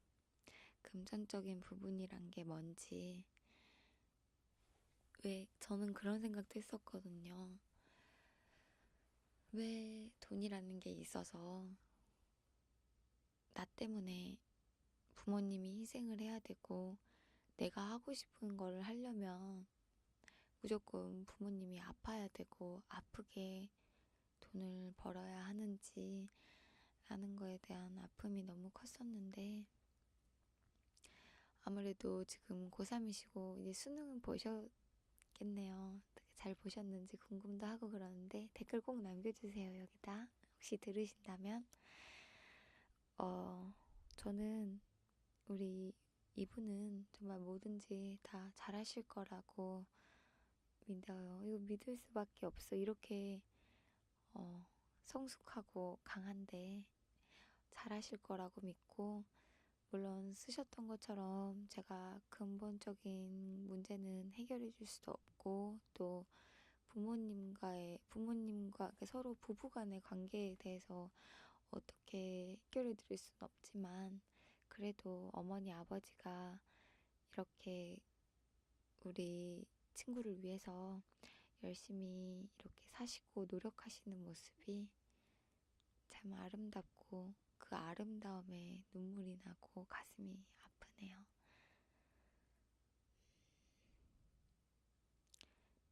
금전적인 부분이란 게 뭔지 왜 저는 그런 생각도 했었거든요. 왜 돈이라는 게 있어서 나 때문에 부모님이 희생을 해야 되고 내가 하고 싶은 거를 하려면 무조건 부모님이 아파야 되고 아프게 돈을 벌어야 하는지 라는 거에 대한 아픔이 너무 컸었는데 아무래도 지금 고3이시고 이제 수능은 보셨겠네요. 어떻게 잘 보셨는지 궁금도 하고 그러는데 댓글 꼭 남겨주세요. 여기다 혹시 들으신다면 저는 우리 이분은 정말 뭐든지 다 잘하실 거라고 믿어요. 이거 믿을 수밖에 없어. 이렇게 성숙하고 강한데 잘하실 거라고 믿고 물론 쓰셨던 것처럼 제가 근본적인 문제는 해결해 줄 수도 없고 또 부모님과 서로 부부 간의 관계에 대해서 어떻게 해결해 드릴 수는 없지만 그래도 어머니 아버지가 이렇게 우리 친구를 위해서 열심히 이렇게 사시고 노력하시는 모습이 참 아름답고 그 아름다움에 눈물이 나고 가슴이 아프네요.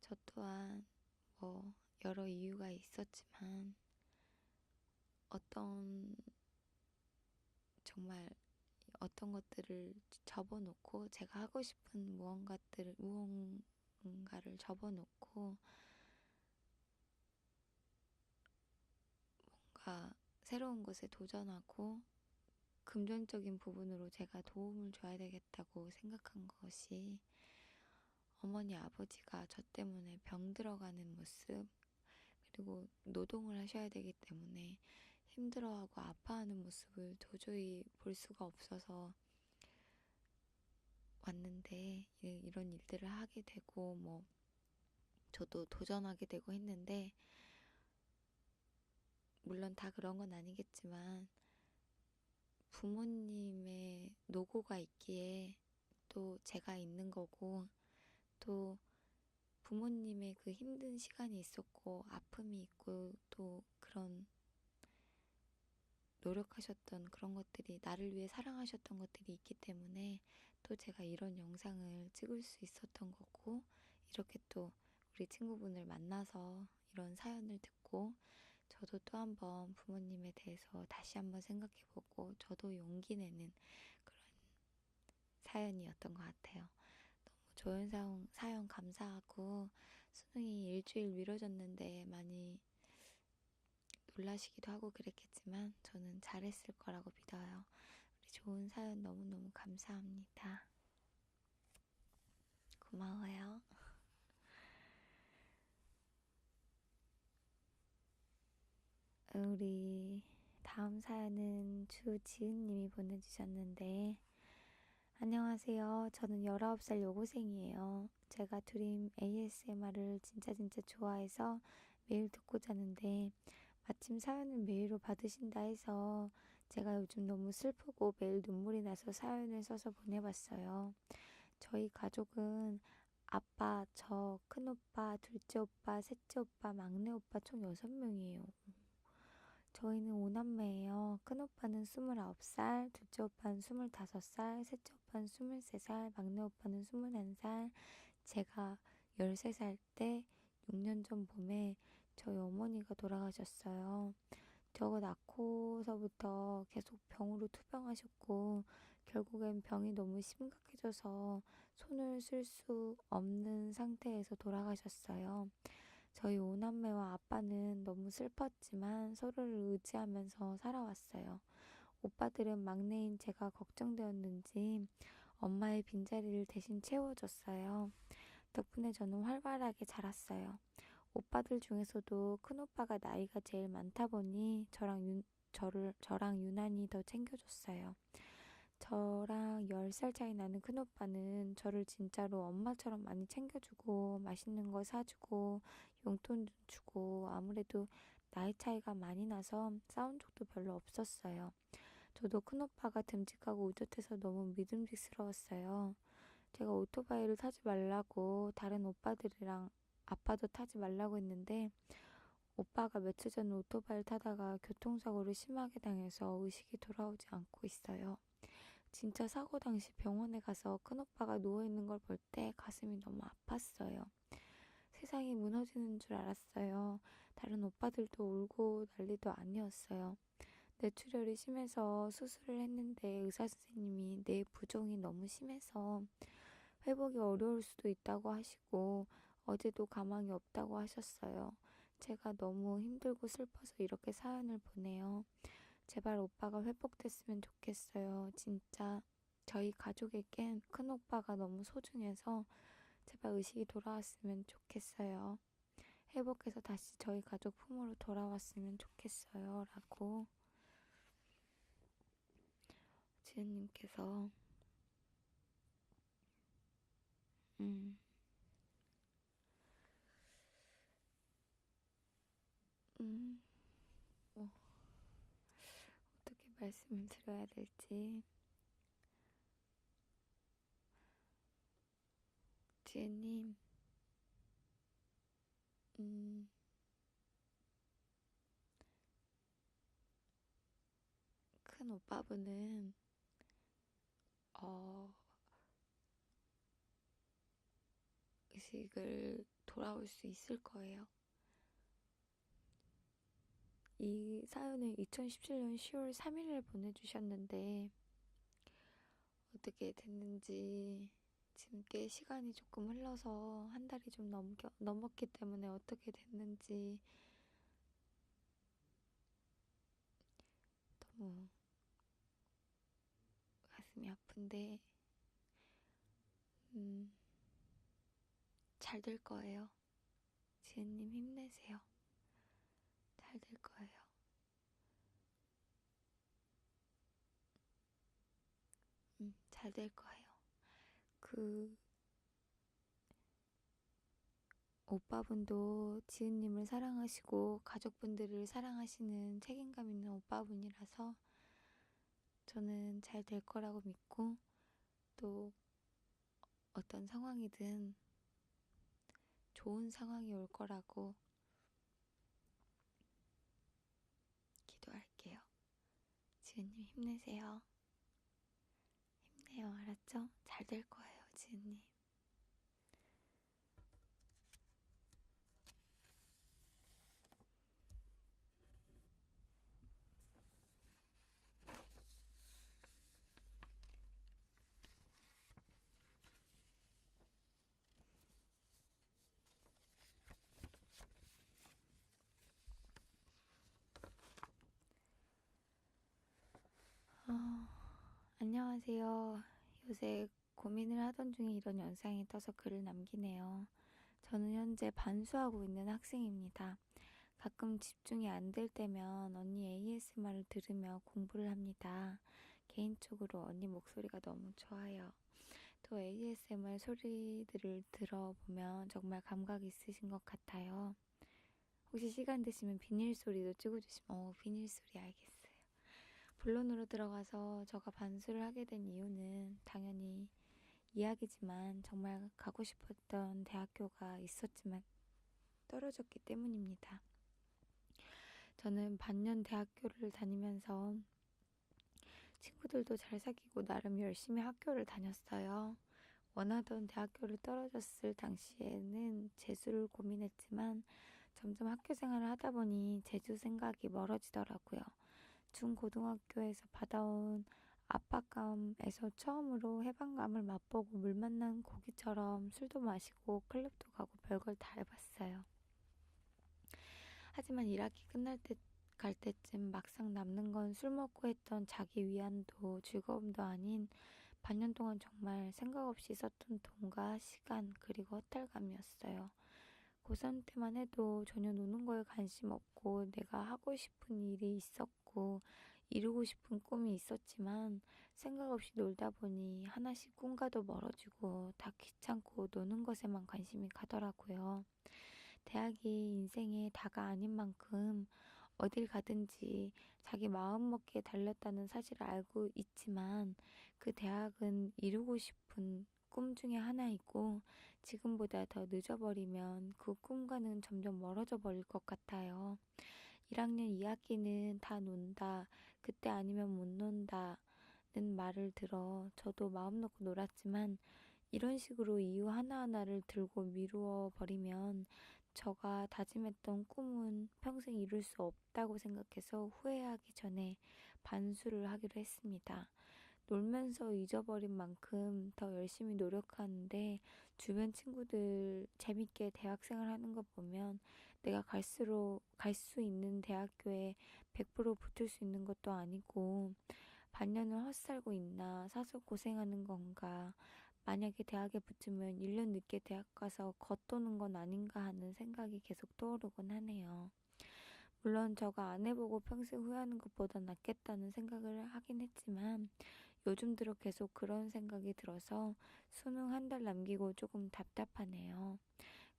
저 또한 뭐 여러 이유가 있었지만 어떤 정말 어떤 것들을 접어놓고 제가 하고 싶은 무언가를 접어놓고 뭔가 새로운 것에 도전하고 금전적인 부분으로 제가 도움을 줘야 되겠다고 생각한 것이 어머니 아버지가 저 때문에 병들어가는 모습 그리고 노동을 하셔야 되기 때문에 힘들어하고 아파하는 모습을 도저히 볼 수가 없어서 왔는데 이런 일들을 하게 되고 뭐 저도 도전하게 되고 했는데 물론 다 그런 건 아니겠지만 부모님의 노고가 있기에 또 제가 있는 거고 또 부모님의 그 힘든 시간이 있었고 아픔이 있고 또 그런 노력하셨던 그런 것들이 나를 위해 사랑하셨던 것들이 있기 때문에 또 제가 이런 영상을 찍을 수 있었던 거고 이렇게 또 우리 친구분을 만나서 이런 사연을 듣고 저도 또 한번 부모님에 대해서 다시 한번 생각해보고 저도 용기 내는 그런 사연이었던 것 같아요. 너무 좋은 사연 감사하고 수능이 일주일 미뤄졌는데 많이 놀라시기도 하고 그랬겠지만 저는 잘했을 거라고 믿어요. 우리 좋은 사연 너무너무 감사합니다. 고마워요. 우리 다음 사연은 주지은님이 보내주셨는데 안녕하세요. 저는 19살 여고생이에요. 제가 드림 ASMR을 진짜 좋아해서 매일 듣고 자는데 마침 사연을 메일로 받으신다 해서 제가 요즘 너무 슬프고 매일 눈물이 나서 사연을 써서 보내봤어요. 저희 가족은 아빠, 저, 큰오빠, 둘째 오빠, 셋째 오빠, 막내 오빠 총 6명이에요. 저희는 5남매예요. 큰오빠는 29살, 둘째 오빠는 25살, 셋째 오빠는 23살, 막내 오빠는 21살. 제가 13살 때 6년 전 봄에 저희 어머니가 돌아가셨어요. 저거 낳고서부터 계속 병으로 투병하셨고 결국엔 병이 너무 심각해져서 손을 쓸 수 없는 상태에서 돌아가셨어요. 저희 오남매와 아빠는 너무 슬펐지만 서로를 의지하면서 살아왔어요. 오빠들은 막내인 제가 걱정되었는지 엄마의 빈자리를 대신 채워줬어요. 덕분에 저는 활발하게 자랐어요. 오빠들 중에서도 큰오빠가 나이가 제일 많다 보니 저랑 유난히 더 챙겨줬어요. 저랑 10살 차이 나는 큰오빠는 저를 진짜로 엄마처럼 많이 챙겨주고 맛있는 거 사주고 용돈 주고 아무래도 나이 차이가 많이 나서 싸운 적도 별로 없었어요. 저도 큰오빠가 듬직하고 우젓해서 너무 믿음직스러웠어요. 제가 오토바이를 타지 말라고 다른 오빠들이랑 아빠도 타지 말라고 했는데 오빠가 며칠 전 오토바이를 타다가 교통사고를 심하게 당해서 의식이 돌아오지 않고 있어요. 진짜 사고 당시 병원에 가서 큰오빠가 누워있는 걸 볼 때 가슴이 너무 아팠어요. 세상이 무너지는 줄 알았어요. 다른 오빠들도 울고 난리도 아니었어요. 뇌출혈이 심해서 수술을 했는데 의사 선생님이 뇌 부종이 너무 심해서 회복이 어려울 수도 있다고 하시고 어제도 가망이 없다고 하셨어요. 제가 너무 힘들고 슬퍼서 이렇게 사연을 보내요. 제발 오빠가 회복됐으면 좋겠어요. 진짜 저희 가족에겐 큰 오빠가 너무 소중해서 제발 의식이 돌아왔으면 좋겠어요. 회복해서 다시 저희 가족 품으로 돌아왔으면 좋겠어요. 라고 지은님께서 음, 음, 뭐 어떻게 말씀을 드려야 될지 지은님 음, 큰 오빠분은 어, 의식을 돌아올 수 있을 거예요. 이 사연을 2017년 10월 3일에 보내주셨는데 어떻게 됐는지 지금 꽤 시간이 조금 흘러서 한 달이 좀 넘었기 때문에 어떻게 됐는지 너무 가슴이 아픈데 음, 잘 될 거예요. 지은님 힘내세요. 잘 될 거예요. 잘 될 거예요. 그 오빠분도 지은님을 사랑하시고 가족분들을 사랑하시는 책임감 있는 오빠분이라서 저는 잘 될 거라고 믿고 또 어떤 상황이든 좋은 상황이 올 거라고 기도할게요. 지은님 힘내세요. 힘내요, 알았죠? 잘 될 거예요, 지은님. 어, 안녕하세요. 요새 고민을 하던 중에 이런 영상이 떠서 글을 남기네요. 저는 현재 반수하고 있는 학생입니다. 가끔 집중이 안 될 때면 언니 ASMR을 들으며 공부를 합니다. 개인적으로 언니 목소리가 너무 좋아요. 또 ASMR 소리들을 들어보면 정말 감각이 있으신 것 같아요. 혹시 시간 되시면 비닐 소리도 찍어주시면, 비닐 소리 알겠어요. 본론으로 들어가서 제가 반수를 하게 된 이유는 당연히 이야기지만 정말 가고 싶었던 대학교가 있었지만 떨어졌기 때문입니다. 저는 반년 대학교를 다니면서 친구들도 잘 사귀고 나름 열심히 학교를 다녔어요. 원하던 대학교를 떨어졌을 당시에는 재수를 고민했지만 점점 학교 생활을 하다 보니 재수 생각이 멀어지더라고요. 중고등학교에서 받아온 압박감에서 처음으로 해방감을 맛보고 물 만난 고기처럼 술도 마시고 클럽도 가고 별걸 다 해봤어요. 하지만 1학기 끝날 때 갈 때쯤 막상 남는 건 술 먹고 했던 자기 위안도 즐거움도 아닌 반년 동안 정말 생각 없이 썼던 돈과 시간 그리고 허탈감이었어요. 고3 때만 해도 전혀 노는 거에 관심 없고 내가 하고 싶은 일이 있었고 이루고 싶은 꿈이 있었지만 생각 없이 놀다 보니 하나씩 꿈과도 멀어지고 다 귀찮고 노는 것에만 관심이 가더라고요. 대학이 인생의 다가 아닌 만큼 어딜 가든지 자기 마음먹기에 달렸다는 사실을 알고 있지만 그 대학은 이루고 싶은 꿈 중에 하나이고 지금보다 더 늦어버리면 그 꿈과는 점점 멀어져 버릴 것 같아요. 1학년 2학기는 다 논다, 그때 아니면 못 논다는 말을 들어 저도 마음 놓고 놀았지만 이런 식으로 이유 하나하나를 들고 미루어 버리면 저가 다짐했던 꿈은 평생 이룰 수 없다고 생각해서 후회하기 전에 반수를 하기로 했습니다. 놀면서 잊어버린 만큼 더 열심히 노력하는데 주변 친구들 재밌게 대학생활 하는 거 보면 내가 갈 수 있는 대학교에 100% 붙을 수 있는 것도 아니고 반년을 헛살고 있나 사서 고생하는 건가 만약에 대학에 붙으면 1년 늦게 대학 가서 겉도는 건 아닌가 하는 생각이 계속 떠오르곤 하네요. 물론 저가 안 해보고 평생 후회하는 것보다 낫겠다는 생각을 하긴 했지만 요즘 들어 계속 그런 생각이 들어서 수능 한 달 남기고 조금 답답하네요.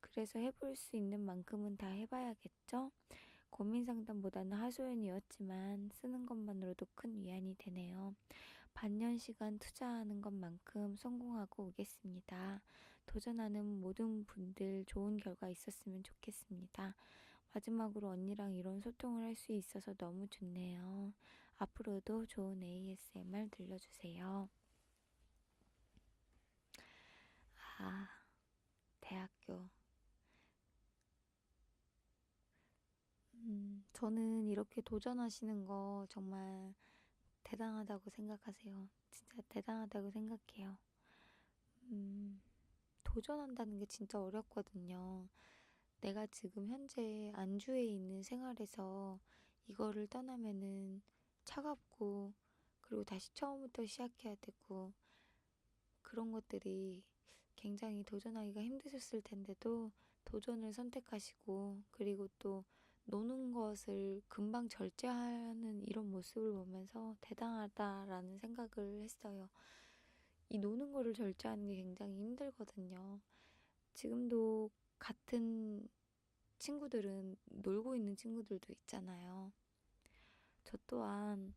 그래서 해볼 수 있는 만큼은 다 해봐야겠죠? 고민 상담보다는 하소연이었지만 쓰는 것만으로도 큰 위안이 되네요. 반년 시간 투자하는 것만큼 성공하고 오겠습니다. 도전하는 모든 분들 좋은 결과 있었으면 좋겠습니다. 마지막으로 언니랑 이런 소통을 할 수 있어서 너무 좋네요. 앞으로도 좋은 ASMR 들려주세요. 아, 대학교. 저는 이렇게 도전하시는 거 정말 대단하다고 생각하세요. 진짜 대단하다고 생각해요. 음, 도전한다는 게 진짜 어렵거든요. 내가 지금 현재 안주해 있는 생활에서 이거를 떠나면은 차갑고, 그리고 다시 처음부터 시작해야 되고, 그런 것들이 굉장히 도전하기가 힘드셨을 텐데도 도전을 선택하시고, 그리고 또 노는 것을 금방 절제하는 이런 모습을 보면서 대단하다라는 생각을 했어요. 이 노는 거를 절제하는 게 굉장히 힘들거든요. 지금도 같은 친구들은 놀고 있는 친구들도 있잖아요. 저 또한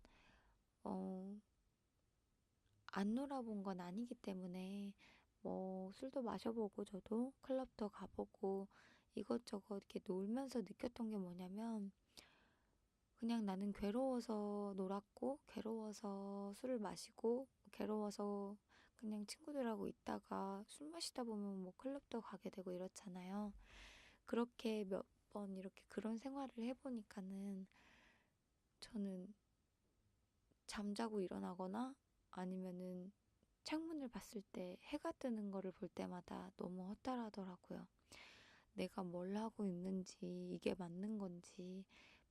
어, 안 놀아본 건 아니기 때문에 뭐 술도 마셔보고 저도 클럽도 가보고 이것저것 이렇게 놀면서 느꼈던 게 뭐냐면 그냥 나는 괴로워서 놀았고 괴로워서 술을 마시고 괴로워서 그냥 친구들하고 있다가 술 마시다 보면 뭐 클럽도 가게 되고 이렇잖아요. 그렇게 몇 번 이렇게 그런 생활을 해보니까는 저는 잠자고 일어나거나 아니면은 창문을 봤을 때 해가 뜨는 거를 볼 때마다 너무 허탈하더라고요. 내가 뭘 하고 있는지, 이게 맞는 건지.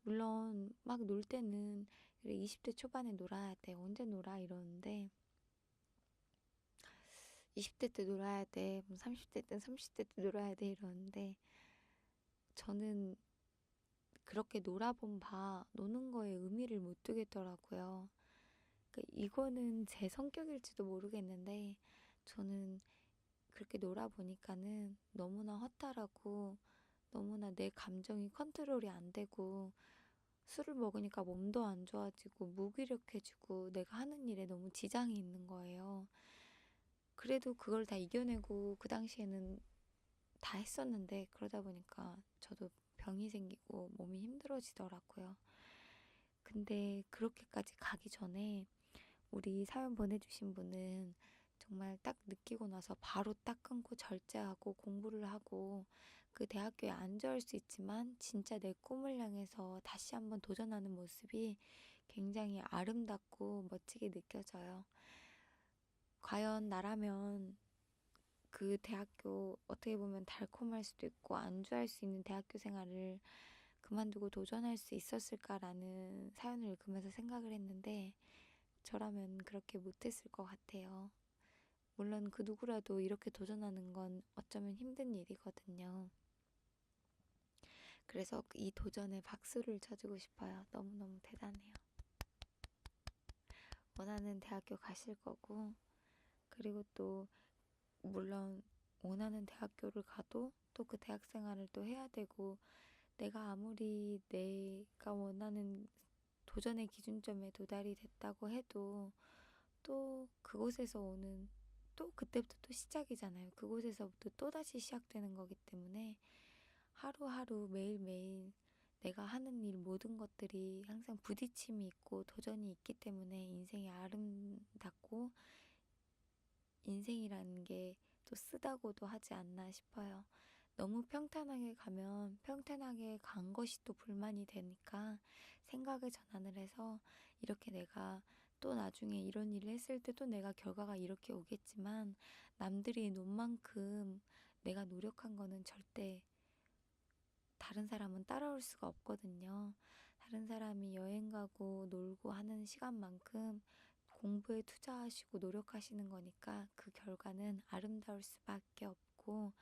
물론 막 놀 때는 그래, 20대 초반에 놀아야 돼. 언제 놀아? 이러는데 20대 때 놀아야 돼. 30대 때 30대 때 놀아야 돼. 이러는데 저는 그렇게 놀아본 바 노는 거에 의미를 못 두겠더라고요. 그러니까 이거는 제 성격일지도 모르겠는데 저는 그렇게 놀아보니까는 너무나 허탈하고 너무나 내 감정이 컨트롤이 안 되고 술을 먹으니까 몸도 안 좋아지고 무기력해지고 내가 하는 일에 너무 지장이 있는 거예요. 그래도 그걸 다 이겨내고 그 당시에는 다 했었는데 그러다 보니까 저도 병이 생기고 몸이 힘들어지더라고요. 근데 그렇게까지 가기 전에 우리 사연 보내주신 분은 정말 딱 느끼고 나서 바로 딱 끊고 절제하고 공부를 하고 그 대학교에 안주할 수 있지만 진짜 내 꿈을 향해서 다시 한번 도전하는 모습이 굉장히 아름답고 멋지게 느껴져요. 과연 나라면 그 대학교 어떻게 보면 달콤할 수도 있고 안주할 수 있는 대학교 생활을 그만두고 도전할 수 있었을까라는 사연을 읽으면서 생각을 했는데 저라면 그렇게 못했을 것 같아요. 물론 그 누구라도 이렇게 도전하는 건 어쩌면 힘든 일이거든요. 그래서 이 도전에 박수를 쳐주고 싶어요. 너무너무 대단해요. 원하는 대학교 가실 거고, 그리고 또, 물론 원하는 대학교를 가도 또 그 대학 생활을 또 해야 되고, 내가 아무리 내가 원하는 도전의 기준점에 도달이 됐다고 해도 또 그곳에서 오는 또 그때부터 또 시작이잖아요. 그곳에서부터 또다시 시작되는 거기 때문에 하루하루 매일매일 내가 하는 일 모든 것들이 항상 부딪힘이 있고 도전이 있기 때문에 인생이 아름답고 인생이라는 게 또 쓰다고도 하지 않나 싶어요. 너무 평탄하게 가면 평탄하게 간 것이 또 불만이 되니까 생각을 전환을 해서 이렇게 내가 또 나중에 이런 일을 했을 때 또 내가 결과가 이렇게 오겠지만 남들이 논 만큼 내가 노력한 거는 절대 다른 사람은 따라올 수가 없거든요. 다른 사람이 여행 가고 놀고 하는 시간만큼 공부에 투자하시고 노력하시는 거니까 그 결과는 아름다울 수밖에 없고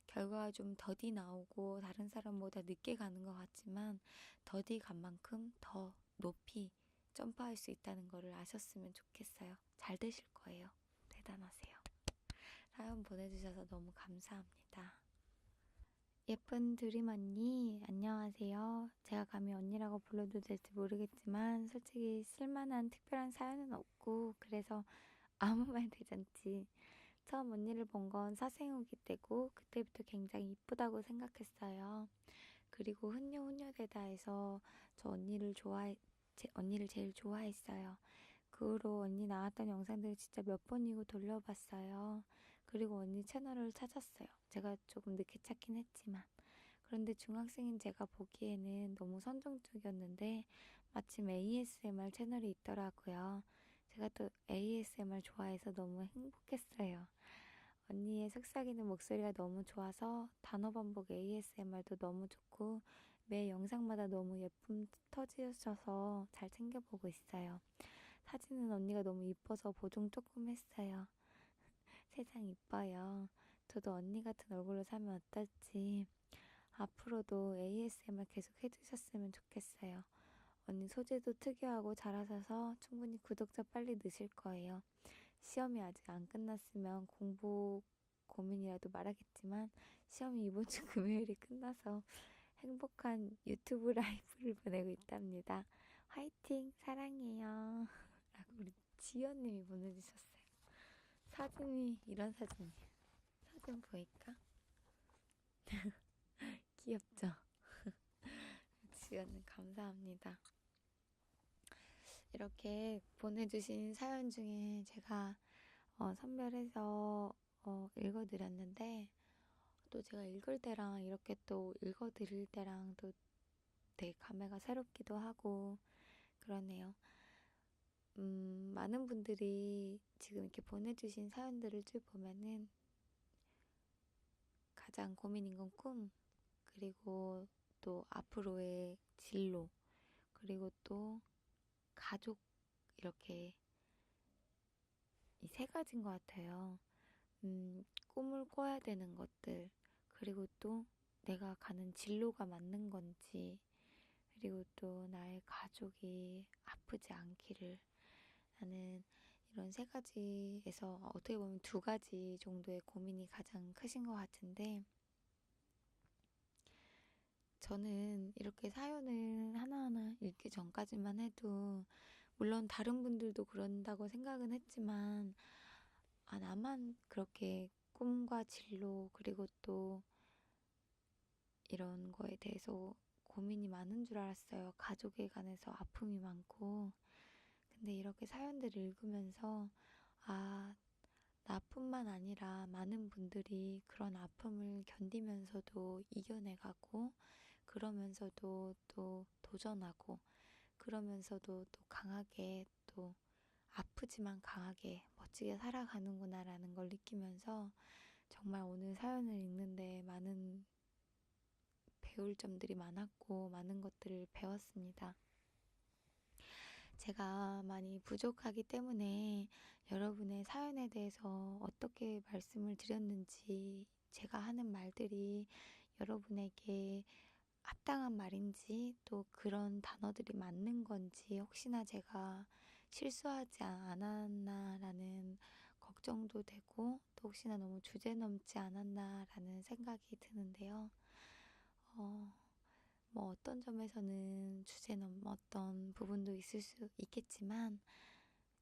결과가 좀 더디 나오고 다른 사람보다 늦게 가는 것 같지만 더디 간 만큼 더 높이 점프할 수 있다는 거를 아셨으면 좋겠어요. 잘 되실 거예요. 대단하세요. 사연 보내주셔서 너무 감사합니다. 예쁜 드림 언니, 안녕하세요. 제가 감히 언니라고 불러도 될지 모르겠지만 솔직히 쓸만한 특별한 사연은 없고 그래서 아무 말 대잔치. 처음 언니를 본 건 사생후기 때고 그때부터 굉장히 이쁘다고 생각했어요. 그리고 훈녀훈녀대다 해서 저 언니를 제일 좋아했어요. 그 후로 언니 나왔던 영상들을 진짜 몇 번이고 돌려봤어요. 그리고 언니 채널을 찾았어요. 제가 조금 늦게 찾긴 했지만. 그런데 중학생인 제가 보기에는 너무 선정적이었는데 마침 ASMR 채널이 있더라고요. 제가 또 ASMR 좋아해서 너무 행복했어요. 언니의 속삭이는 목소리가 너무 좋아서 단어 반복 ASMR도 너무 좋고 매 영상마다 너무 예쁨 터지셔서 잘 챙겨보고 있어요. 사진은 언니가 너무 이뻐서 보정 조금 했어요. 세상 이뻐요. 저도 언니 같은 얼굴로 살면 어떨지. 앞으로도 ASMR 계속 해주셨으면 좋겠어요. 언니 소재도 특이하고 잘하셔서 충분히 구독자 빨리 느실 거예요. 시험이 아직 안 끝났으면 공부 고민이라도 말하겠지만 시험이 이번 주 금요일이 끝나서 행복한 유튜브 라이브를 보내고 있답니다. 화이팅! 사랑해요. 라고 우리 지연님이 보내주셨어요. 사진이 이런 사진이에요. 사진 보일까? 귀엽죠? 지연님 감사합니다. 이렇게 보내주신 사연 중에 제가 선별해서 읽어드렸는데 또 제가 읽을 때랑 이렇게 또 읽어드릴 때랑 또 되게 감회가 새롭기도 하고 그러네요. 많은 분들이 지금 이렇게 보내주신 사연들을 쭉 보면은 가장 고민인 건 꿈, 그리고 또 앞으로의 진로, 그리고 또 가족, 이렇게 이 세 가지인 것 같아요. 꿈을 꿔야 되는 것들, 그리고 또 내가 가는 진로가 맞는 건지, 그리고 또 나의 가족이 아프지 않기를 하는 이런 세 가지에서 어떻게 보면 두 가지 정도의 고민이 가장 크신 것 같은데, 저는 이렇게 사연을 하나하나 읽기 전까지만 해도 물론 다른 분들도 그런다고 생각은 했지만 나만 그렇게 꿈과 진로 그리고 또 이런 거에 대해서 고민이 많은 줄 알았어요. 가족에 관해서 아픔이 많고. 근데 이렇게 사연들을 읽으면서 아, 나뿐만 아니라 많은 분들이 그런 아픔을 견디면서도 이겨내가고 그러면서도 또 도전하고 그러면서도 또 강하게 또 아프지만 강하게 멋지게 살아가는구나라는 걸 느끼면서 정말 오늘 사연을 읽는데 많은 배울 점들이 많았고 많은 것들을 배웠습니다. 제가 많이 부족하기 때문에 여러분의 사연에 대해서 어떻게 말씀을 드렸는지 제가 하는 말들이 여러분에게 합당한 말인지 또 그런 단어들이 맞는 건지 혹시나 제가 실수하지 않았나라는 걱정도 되고 또 혹시나 너무 주제 넘지 않았나라는 생각이 드는데요. 어, 뭐 어떤 점에서는 주제 넘었던 부분도 있을 수 있겠지만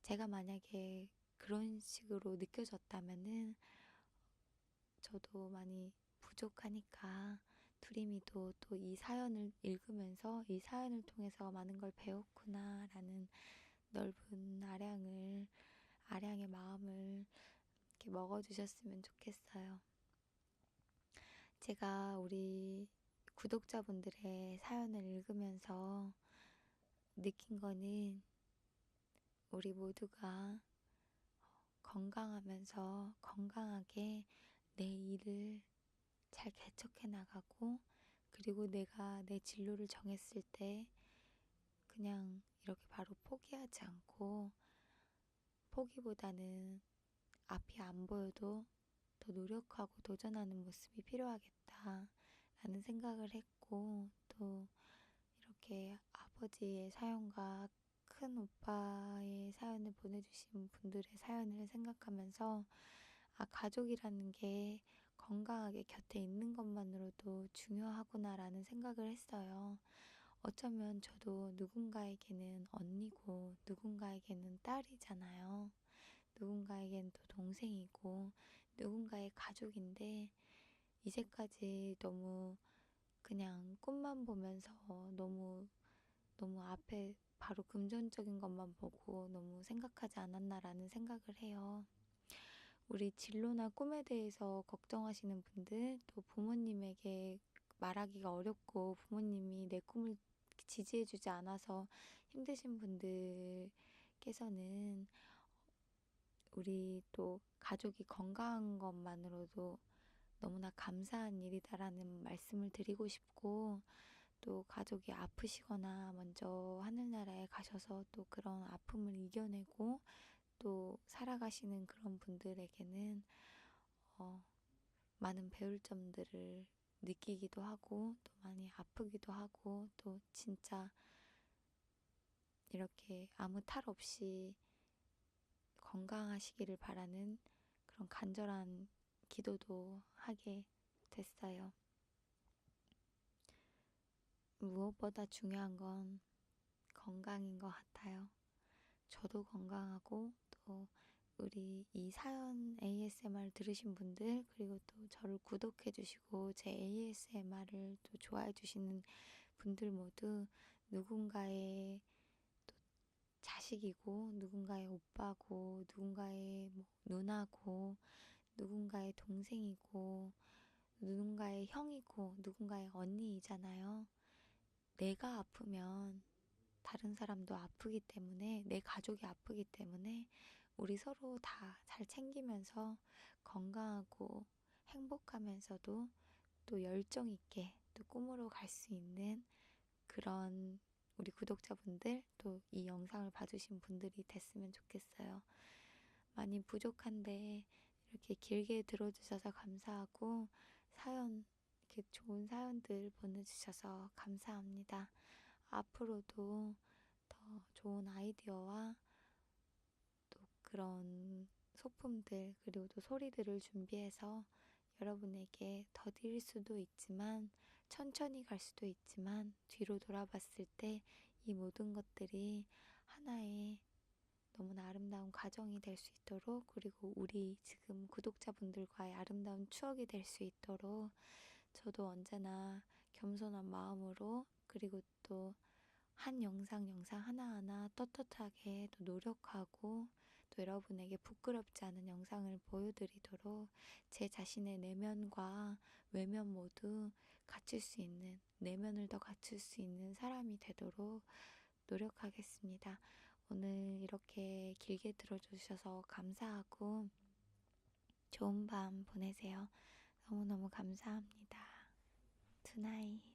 제가 만약에 그런 식으로 느껴졌다면은 저도 많이 부족하니까 두리미도 또 이 사연을 읽으면서 이 사연을 통해서 많은 걸 배웠구나라는 넓은 아량의 마음을 이렇게 먹어주셨으면 좋겠어요. 제가 우리 구독자분들의 사연을 읽으면서 느낀 거는 우리 모두가 건강하면서 건강하게 내 일을 잘 개척해 나가고 그리고 내가 내 진로를 정했을 때 그냥 이렇게 바로 포기하지 않고 포기보다는 앞이 안 보여도 더 노력하고 도전하는 모습이 필요하겠다 라는 생각을 했고 또 이렇게 아버지의 사연과 큰 오빠의 사연을 보내주신 분들의 사연을 생각하면서 가족이라는 게 건강하게 곁에 있는 것만으로도 중요하구나라는 생각을 했어요. 어쩌면 저도 누군가에게는 언니고 누군가에게는 딸이잖아요. 누군가에겐 또 동생이고 누군가의 가족인데 이제까지 너무 그냥 꿈만 보면서 너무 너무 앞에 바로 금전적인 것만 보고 너무 생각하지 않았나라는 생각을 해요. 우리 진로나 꿈에 대해서 걱정하시는 분들, 또 부모님에게 말하기가 어렵고 부모님이 내 꿈을 지지해주지 않아서 힘드신 분들께서는 우리 또 가족이 건강한 것만으로도 너무나 감사한 일이다라는 말씀을 드리고 싶고, 또 가족이 아프시거나 먼저 하늘나라에 가셔서 또 그런 아픔을 이겨내고 또 살아가시는 그런 분들에게는 어, 많은 배울 점들을 느끼기도 하고 또 많이 아프기도 하고 또 진짜 이렇게 아무 탈 없이 건강하시기를 바라는 그런 간절한 기도도 하게 됐어요. 무엇보다 중요한 건 건강인 것 같아요. 저도 건강하고 또 우리 이 사연 ASMR 들으신 분들, 그리고 또 저를 구독해 주시고 제 ASMR을 또 좋아해 주시는 분들 모두 누군가의 또 자식이고 누군가의 오빠고 누군가의 뭐 누나고 누군가의 동생이고 누군가의 형이고 누군가의 언니이잖아요. 내가 아프면 다른 사람도 아프기 때문에, 내 가족이 아프기 때문에 우리 서로 다 잘 챙기면서 건강하고 행복하면서도 또 열정 있게 또 꿈으로 갈 수 있는 그런 우리 구독자분들, 또 이 영상을 봐주신 분들이 됐으면 좋겠어요. 많이 부족한데 이렇게 길게 들어주셔서 감사하고, 사연, 이렇게 좋은 사연들 보내주셔서 감사합니다. 앞으로도 더 좋은 아이디어와 또 그런 소품들, 그리고 또 소리들을 준비해서 여러분에게 더딜 수도 있지만 천천히 갈 수도 있지만 뒤로 돌아봤을 때 이 모든 것들이 하나의 너무나 아름다운 과정이 될 수 있도록, 그리고 우리 지금 구독자분들과의 아름다운 추억이 될 수 있도록 저도 언제나 겸손한 마음으로, 그리고 또 한 영상 하나하나 떳떳하게 또 노력하고 또 여러분에게 부끄럽지 않은 영상을 보여드리도록 제 자신의 내면과 외면 모두 갖출 수 있는, 내면을 더 갖출 수 있는 사람이 되도록 노력하겠습니다. 오늘 이렇게 길게 들어주셔서 감사하고 좋은 밤 보내세요. 너무너무 감사합니다. 투나잇.